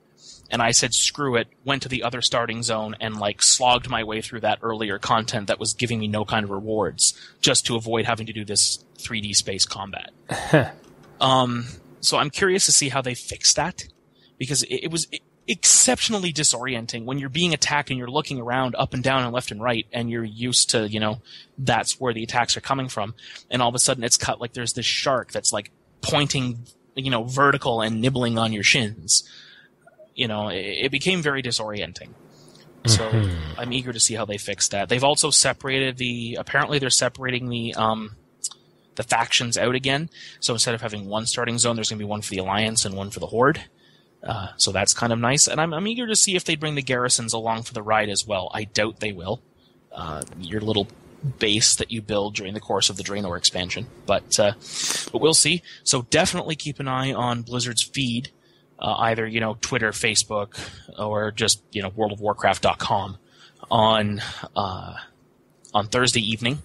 and I said screw it, went to the other starting zone, and like slogged my way through that earlier content that was giving me no kind of rewards, just to avoid having to do this 3D space combat. So I'm curious to see how they fix that, because it was exceptionally disorienting when you're being attacked and you're looking around up and down and left and right, and you're used to, that's where the attacks are coming from, and all of a sudden it's cut like there's this shark that's like pointing, vertical and nibbling on your shins. It became very disorienting. So I'm eager to see how they fix that. They've also separated apparently they're separating the factions out again. So instead of having one starting zone, there's going to be one for the Alliance and one for the Horde. So that's kind of nice. And I'm eager to see if they bring the garrisons along for the ride as well. I doubt they will. Your little base that you build during the course of the Draenor expansion. But we'll see. So definitely keep an eye on Blizzard's feed, either, Twitter, Facebook, or just, worldofwarcraft.com on Thursday evening.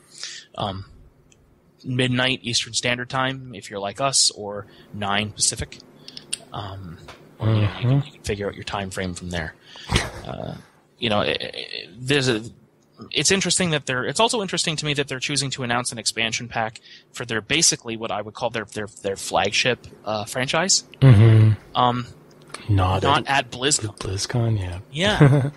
Midnight Eastern Standard Time, if you're like us, or 9 Pacific. You can figure out your time frame from there. It's interesting that it's also interesting to me that they're choosing to announce an expansion pack for their basically what I would call their flagship franchise. Mm-hmm. Not at BlizzCon. BlizzCon, yeah. Yeah.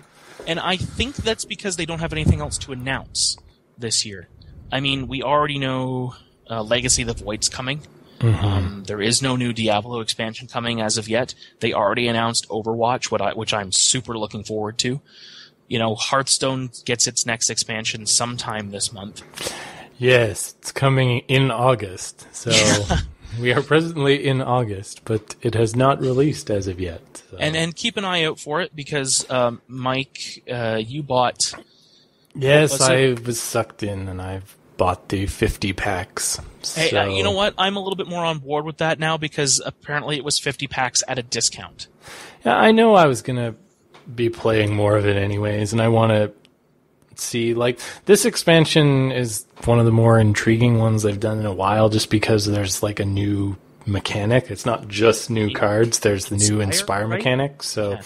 And I think that's because they don't have anything else to announce this year. I mean, we already know Legacy of the Void's coming. Mm-hmm. There is no new Diablo expansion coming as of yet. They already announced Overwatch, which I'm super looking forward to. Hearthstone gets its next expansion sometime this month. Yes, it's coming in August. So we are presently in August, but it has not released as of yet. So. And keep an eye out for it, because Mike, you bought... Yes, I was sucked in, and I've bought the 50 packs. Hey, so. You know what? I'm a little bit more on board with that now, because apparently it was 50 packs at a discount. Yeah, I know I was going to be playing more of it anyways, and I want to see, this expansion is one of the more intriguing ones they've done in a while, just because there's, a new mechanic. It's not just new cards, there's the new Inspire mechanic, so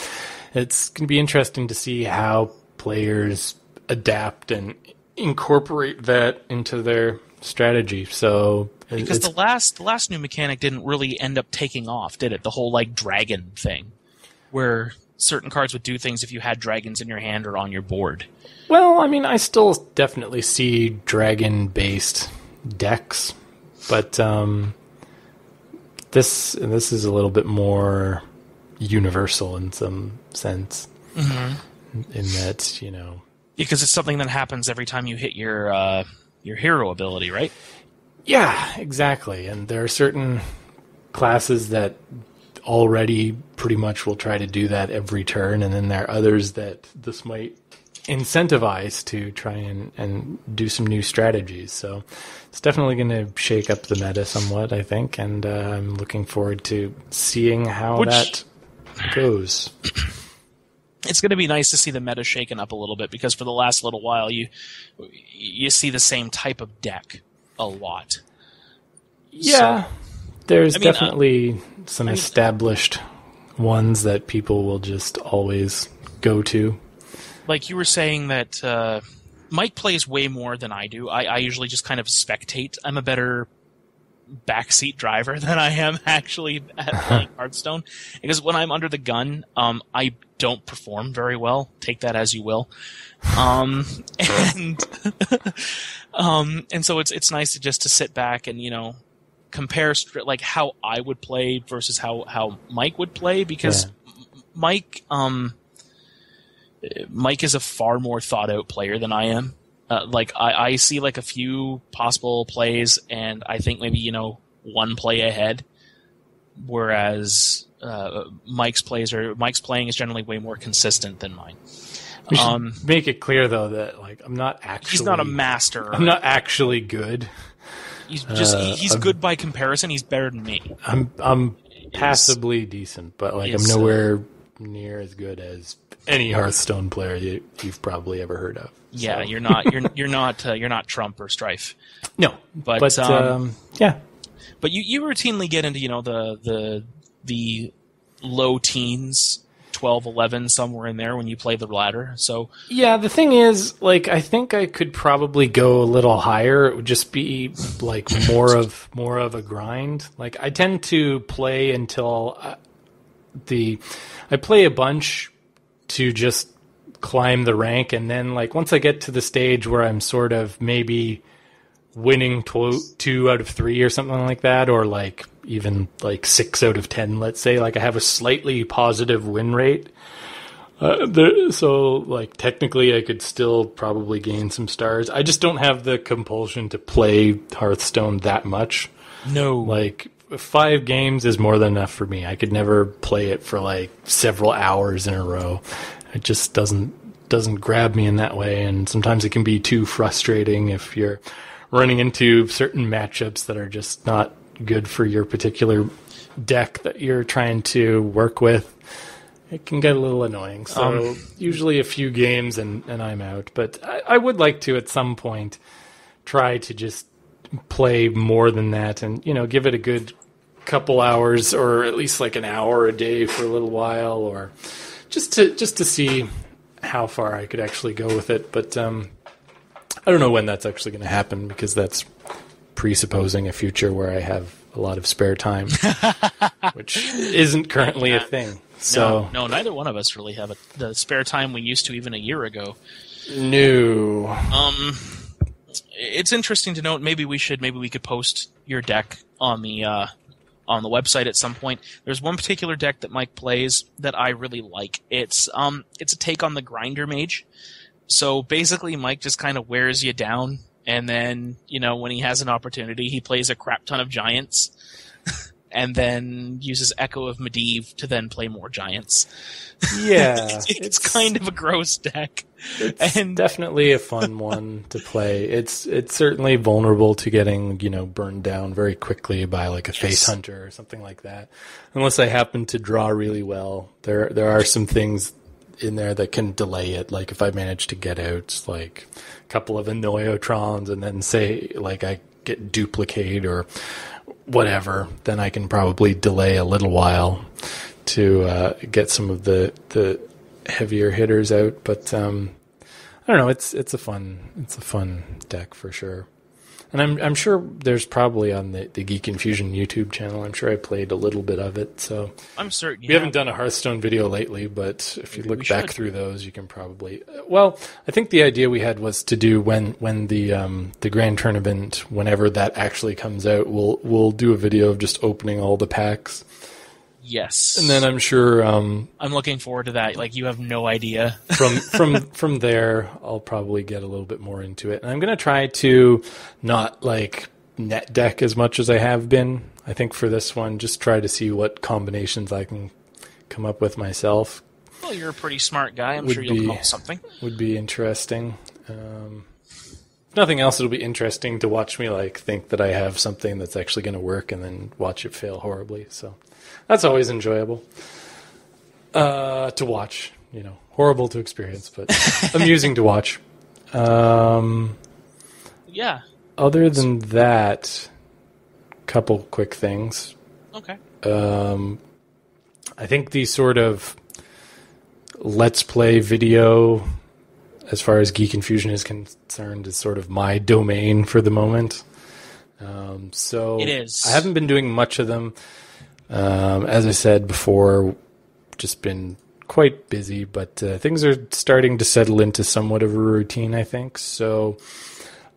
it's going to be interesting to see how players adapt and incorporate that into their strategy. So because the last new mechanic didn't really end up taking off, did it? The whole dragon thing, where certain cards would do things if you had dragons in your hand or on your board. Well, I mean, I still definitely see dragon-based decks, but this is a little bit more universal in some sense. Mm-hmm. In that, because it's something that happens every time you hit your hero ability, right? Yeah, exactly. And there are certain classes that already pretty much will try to do that every turn, and then there are others that this might incentivize to try and do some new strategies. So it's definitely going to shake up the meta somewhat, I think, and I'm looking forward to seeing how that goes. It's going to be nice to see the meta shaken up a little bit, because for the last little while you see the same type of deck a lot. Yeah, so, there's definitely some established ones that people will just always go to. Like you were saying that Mike plays way more than I do. I usually just kind of spectate. I'm a better backseat driver than I am actually at playing Hearthstone, because when I'm under the gun, I don't perform very well. Take that as you will. And so it's nice to just to sit back and compare how I would play versus how Mike would play, because Mike is a far more thought out player than I am. I see a few possible plays, and I think maybe one play ahead, whereas Mike's playing is generally way more consistent than mine. We should make it clear though that I'm not actually. He's not a master. I'm not actually good. He's just he's good by comparison. He's better than me. I'm passably decent, but I'm nowhere near as good as any Hearthstone player you've probably ever heard of. Yeah, so. you're not Trump or Strife. No, but yeah. But you routinely get into the low teens, 12, 11, somewhere in there when you play the ladder. So yeah, the thing is, like, I think I could probably go a little higher. It would just be like more of a grind. Like, I tend to play until I play a bunch to just climb the rank, and then like once I get to the stage where I'm sort of maybe winning 2 out of 3 or something like that, or like even like 6 out of 10, let's say, like I have a slightly positive win rate. So like technically I could still probably gain some stars. I just don't have the compulsion to play Hearthstone that much. No. Like 5 games is more than enough for me. I could never play it for like several hours in a row. It just doesn't grab me in that way, and sometimes it can be too frustrating if you're running into certain matchups that are just not good for your particular deck that you're trying to work with. It can get a little annoying. So usually a few games and I'm out. But I would like to, at some point, try to just play more than that and, give it a good couple hours, or at least like an hour a day for a little while, or just to see how far I could actually go with it. But I don't know when that's actually going to happen, because that's presupposing a future where I have a lot of spare time, which isn't currently a thing. So no, neither one of us really have the spare time we used to even a year ago. No. It's interesting to note. Maybe we could post your deck on the website at some point. There's one particular deck that Mike plays that I really like. It's a take on the Grinder Mage. So basically, Mike just kind of wears you down, and then, when he has an opportunity, he plays a crap ton of giants, and then uses Echo of Medivh to then play more giants. Yeah. it's kind of a gross deck. It's definitely a fun one to play. It's certainly vulnerable to getting, burned down very quickly by like a face hunter or something like that. Unless I happen to draw really well. There are some things in there that can delay it. Like if I manage to get out like a couple of Annoyotrons and then say like I get duplicate or whatever, then I can probably delay a little while to get some of the heavier hitters out. But I don't know. It's a fun deck for sure. And I'm sure there's probably on the Geek Infusion YouTube channel, I'm sure I played a little bit of it. So I'm certain we haven't done a Hearthstone video lately, but if you look back through those, you can probably. Well, I think the idea we had was to do when the grand tournament, whenever that actually comes out, we'll do a video of just opening all the packs. Yes. And then I'm sure I'm looking forward to that. Like, you have no idea. From there, I'll probably get a little bit more into it. And I'm going to try to not like net deck as much as I have been. I think for this one, just try to see what combinations I can come up with myself. Well, you're a pretty smart guy. I'm sure you'll come up with something. Would be interesting. If nothing else, it'll be interesting to watch me like think that I have something that's actually going to work and then watch it fail horribly. So that's always enjoyable to watch. Horrible to experience, but amusing to watch. Yeah. Other than that, couple quick things. Okay. I think the sort of Let's Play video, as far as Geek Infusion is concerned, is sort of my domain for the moment. So it is. I haven't been doing much of them. As I said before, just been quite busy, but things are starting to settle into somewhat of a routine, I think. So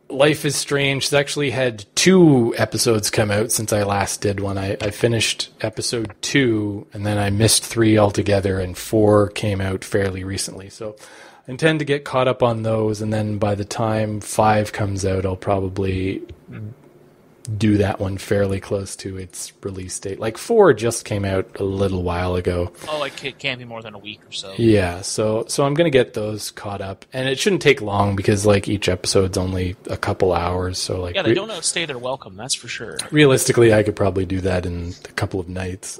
Life is Strange has actually had 2 episodes come out since I last did one. I finished episode 2, and then I missed 3 altogether, and 4 came out fairly recently. So I intend to get caught up on those, and then by the time 5 comes out, I'll probably do that one fairly close to its release date. Like 4 just came out a little while ago. Oh, like it can't be more than a week or so. Yeah, so I'm going to get those caught up. And it shouldn't take long because like each episode's only a couple hours. So like, yeah, they don't outstay their welcome, that's for sure. Realistically, I could probably do that in a couple of nights.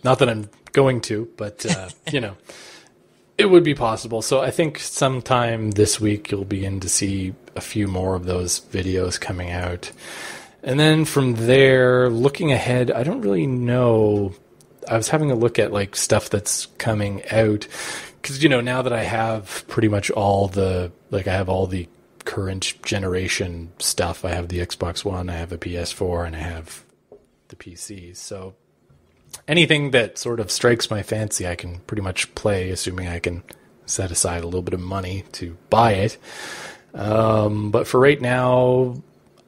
Not that I'm going to, but, it would be possible. So I think sometime this week you'll begin to see a few more of those videos coming out. And then from there, looking ahead, I don't really know. I was having a look at like stuff that's coming out because, now that I have pretty much I have all the current generation stuff. I have the Xbox One, I have a PS4, and I have the PC. So anything that sort of strikes my fancy, I can pretty much play, assuming I can set aside a little bit of money to buy it. But for right now,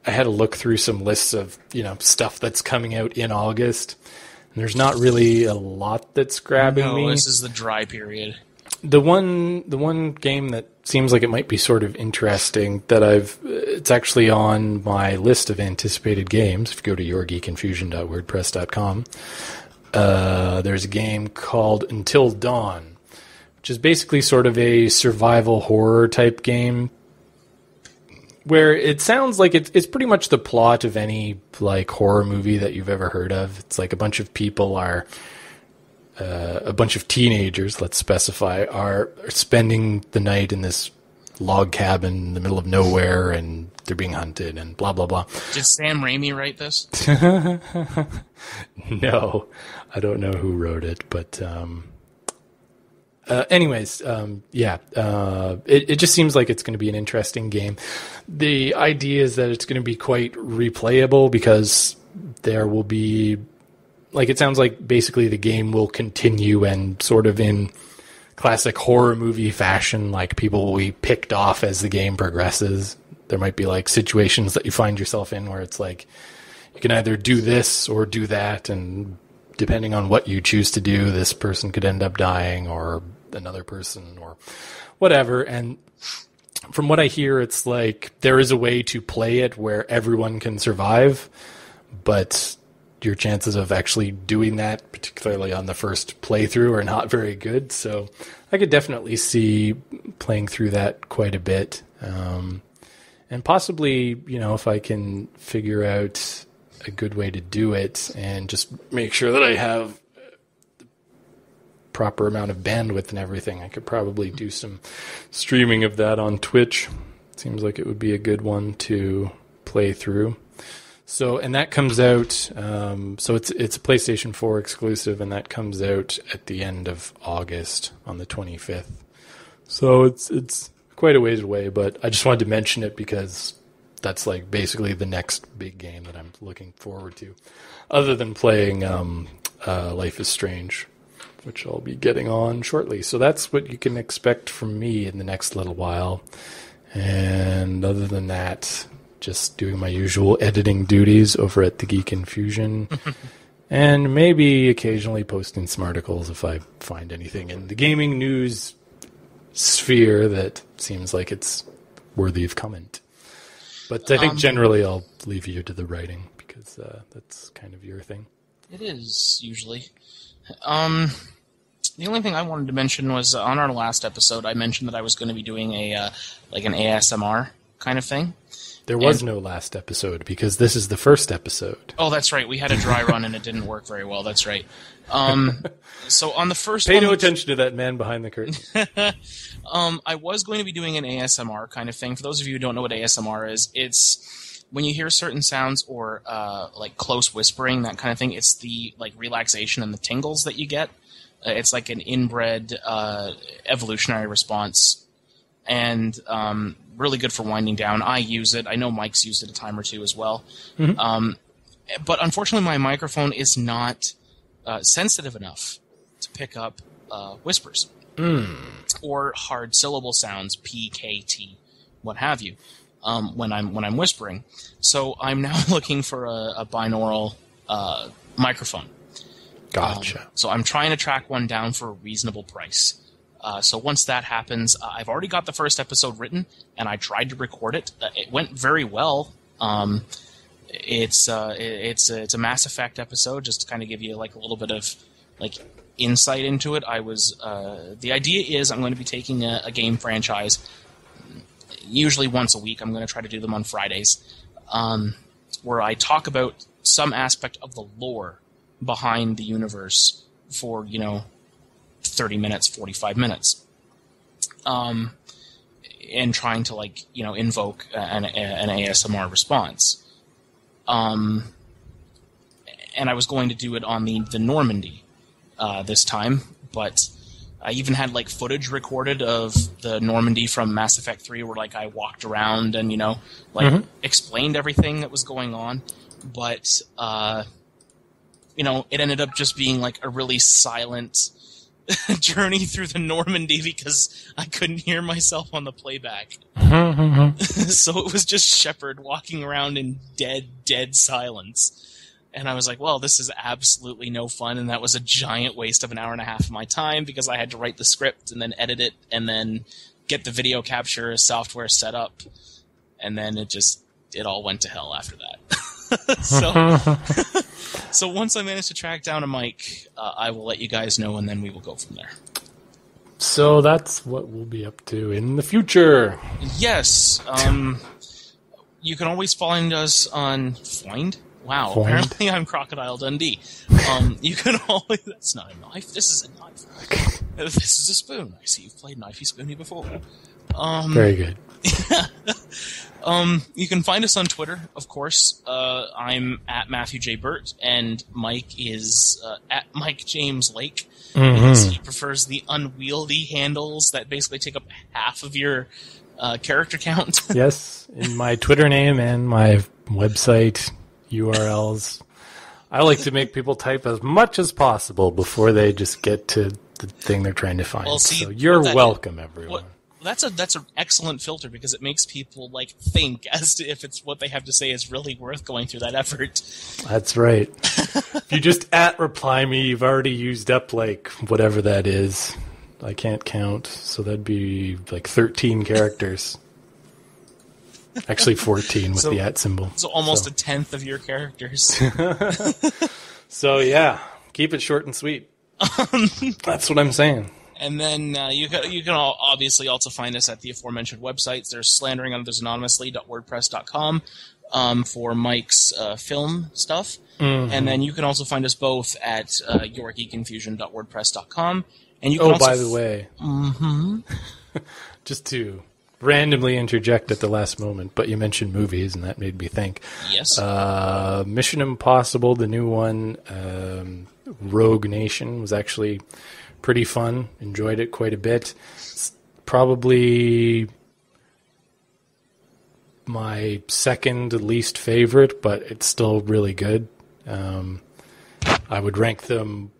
I had to look through some lists of, stuff that's coming out in August. And there's not really a lot that's grabbing me. This is the dry period. The one game that seems like it might be sort of interesting that it's actually on my list of anticipated games. If you go to yourgeekinfusion.wordpress.com, there's a game called Until Dawn, which is basically sort of a survival horror type game where it sounds like it's pretty much the plot of any like horror movie that you've ever heard of. It's like a bunch of people a bunch of teenagers, let's specify, are spending the night in this log cabin in the middle of nowhere, and they're being hunted and blah, blah, blah. Did Sam Raimi write this? No, I don't know who wrote it, but it just seems like it's going to be an interesting game. The idea is that it's going to be quite replayable because there will be, like, it sounds like basically the game will continue and sort of in classic horror movie fashion, like people will be picked off as the game progresses. There might be like situations that you find yourself in where it's like you can either do this or do that, and depending on what you choose to do, this person could end up dying or another person or whatever. And from what I hear, it's like there is a way to play it where everyone can survive, but your chances of actually doing that, particularly on the first playthrough, are not very good. So I could definitely see playing through that quite a bit. And possibly, if I can figure out a good way to do it and just make sure that I have the proper amount of bandwidth and everything, I could probably do some streaming of that on Twitch. Seems like it would be a good one to play through. So, and that comes out, so it's a PlayStation 4 exclusive, and that comes out at the end of August on the 25th. So it's quite a ways away, but I just wanted to mention it because that's like basically the next big game that I'm looking forward to, other than playing Life is Strange, which I'll be getting on shortly. So that's what you can expect from me in the next little while. And other than that, just doing my usual editing duties over at the Geek Infusion, and maybe occasionally posting some articles if I find anything in the gaming news sphere that seems like it's worthy of comment. But I think generally I'll leave you to the writing because that's kind of your thing. It is, usually. The only thing I wanted to mention was on our last episode, I mentioned that I was going to be doing an ASMR kind of thing. There was no last episode because this is the first episode. Oh, that's right. We had a dry run and it didn't work very well. That's right. So on the first Pay no attention to that man behind the curtain. I was going to be doing an ASMR kind of thing. For those of you who don't know what ASMR is, it's when you hear certain sounds or like close whispering, that kind of thing. It's the like relaxation and the tingles that you get. It's like an inbred evolutionary response. And really good for winding down. I use it. I know Mike's used it a time or two as well. Mm-hmm. But unfortunately, my microphone is not sensitive enough to pick up whispers or hard syllable sounds, P, K, T, what have you, when I'm whispering. So I'm now looking for a binaural microphone. Gotcha. So I'm trying to track one down for a reasonable price. So once that happens, I've already got the first episode written, and I tried to record it. It went very well. It's a Mass Effect episode, just to kind of give you like a little bit of like insight into it. The idea is I'm going to be taking a game franchise, usually once a week. I'm going to try to do them on Fridays, where I talk about some aspect of the lore behind the universe for 30 minutes, 45 minutes, and trying to invoke an ASMR response. And I was going to do it on the Normandy this time, but I even had footage recorded of the Normandy from Mass Effect 3 where I walked around and explained everything that was going on, but it ended up just being a really silent journey through the Normandy because I couldn't hear myself on the playback. So it was just Shepard walking around in dead silence. And I was like, well, this is absolutely no fun, and that was a giant waste of an hour and a half of my time because I had to write the script and then edit it and then get the video capture software set up, and then it all went to hell after that. So once I manage to track down a mic, I will let you guys know, and then we will go from there. So that's what we'll be up to in the future. Yes. You can always find us on Find. Wow, Find. Apparently I'm Crocodile Dundee. You can always... That's not a knife. This is a knife. This is a spoon. I see you've played Knifey Spoony before. Very good. You can find us on Twitter, of course. I'm at Matthew J. Burt, and Mike is at Mike James Lake. Because he prefers the unwieldy handles that basically take up half of your character count. Yes, in my Twitter name and my website URLs. I like to make people type as much as possible before they just get to the thing they're trying to find. Well, see, so you're welcome, everyone. That's an excellent filter because it makes people think as to if it's what they have to say is really worth going through that effort. That's right. If you just reply me, you've already used up whatever that is. I can't count, so that'd be 13 characters. Actually 14 with the @ symbol. So almost a tenth of your characters. So yeah, keep it short and sweet. That's what I'm saying. And then you can obviously also find us at the aforementioned websites. There's slanderingotheranonymously.wordpress.com for Mike's film stuff. Mm-hmm. And then you can also find us both at yourgeekinfusion.wordpress.com. And you can by the way, just to randomly interject at the last moment, but you mentioned movies, and that made me think. Yes. Mission Impossible, the new one, Rogue Nation, was actually pretty fun. Enjoyed it quite a bit. It's probably my second least favorite, but it's still really good. I would rank them,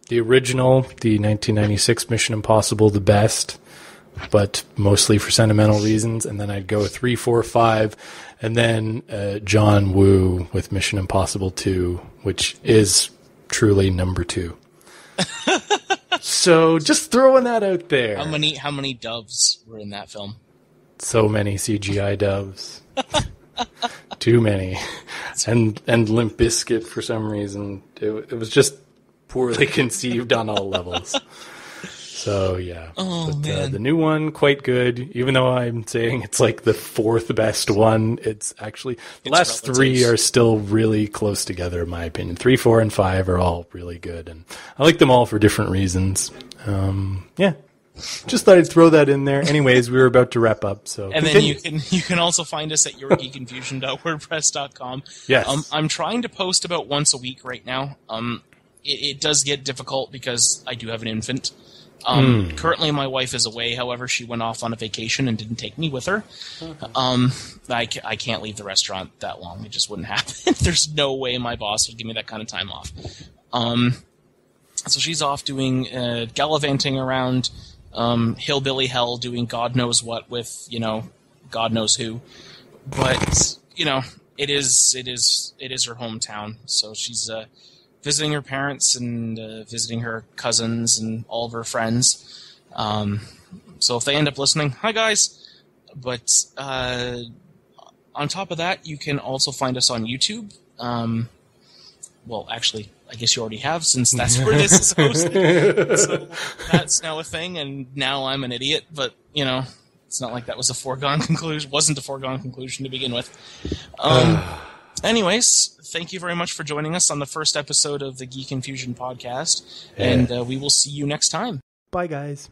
the original, the 1996 Mission Impossible, the best, but mostly for sentimental reasons. And then I'd go 3, 4, 5, and then John Woo with Mission Impossible 2, which is truly number 2. So just throwing that out there. How many doves were in that film? So many CGI doves. Too many. And Limp Bizkit for some reason. It was just poorly conceived on all levels. So yeah. Man. The new one, quite good. Even though I'm saying it's the fourth best one, it's actually the last relative. 3 are still really close together in my opinion. 3, 4, and 5 are all really good, and I like them all for different reasons. Yeah. Just thought I'd throw that in there. Anyways, we were about to wrap up, so and continue. Then you can also find us at yourgeekinfusion.wordpress.com. Yes. I'm trying to post about once a week right now. It does get difficult because I do have an infant. Currently my wife is away, however, she went off on a vacation and didn't take me with her. I can't leave the restaurant that long. It just wouldn't happen. There's no way my boss would give me that kind of time off. So she's off doing gallivanting around hillbilly hell, doing God knows what with, God knows who. But, it is her hometown, so she's visiting her parents and visiting her cousins and all of her friends. So if they end up listening, hi guys. But on top of that, you can also find us on YouTube. Well, actually, I guess you already have, since that's where this is hosted. So that's now a thing, and now I'm an idiot. But it's not like that was a foregone conclusion. Wasn't a foregone conclusion to begin with. Anyways, thank you very much for joining us on the first episode of the Geek Infusion podcast, Yeah. and we will see you next time. Bye, guys.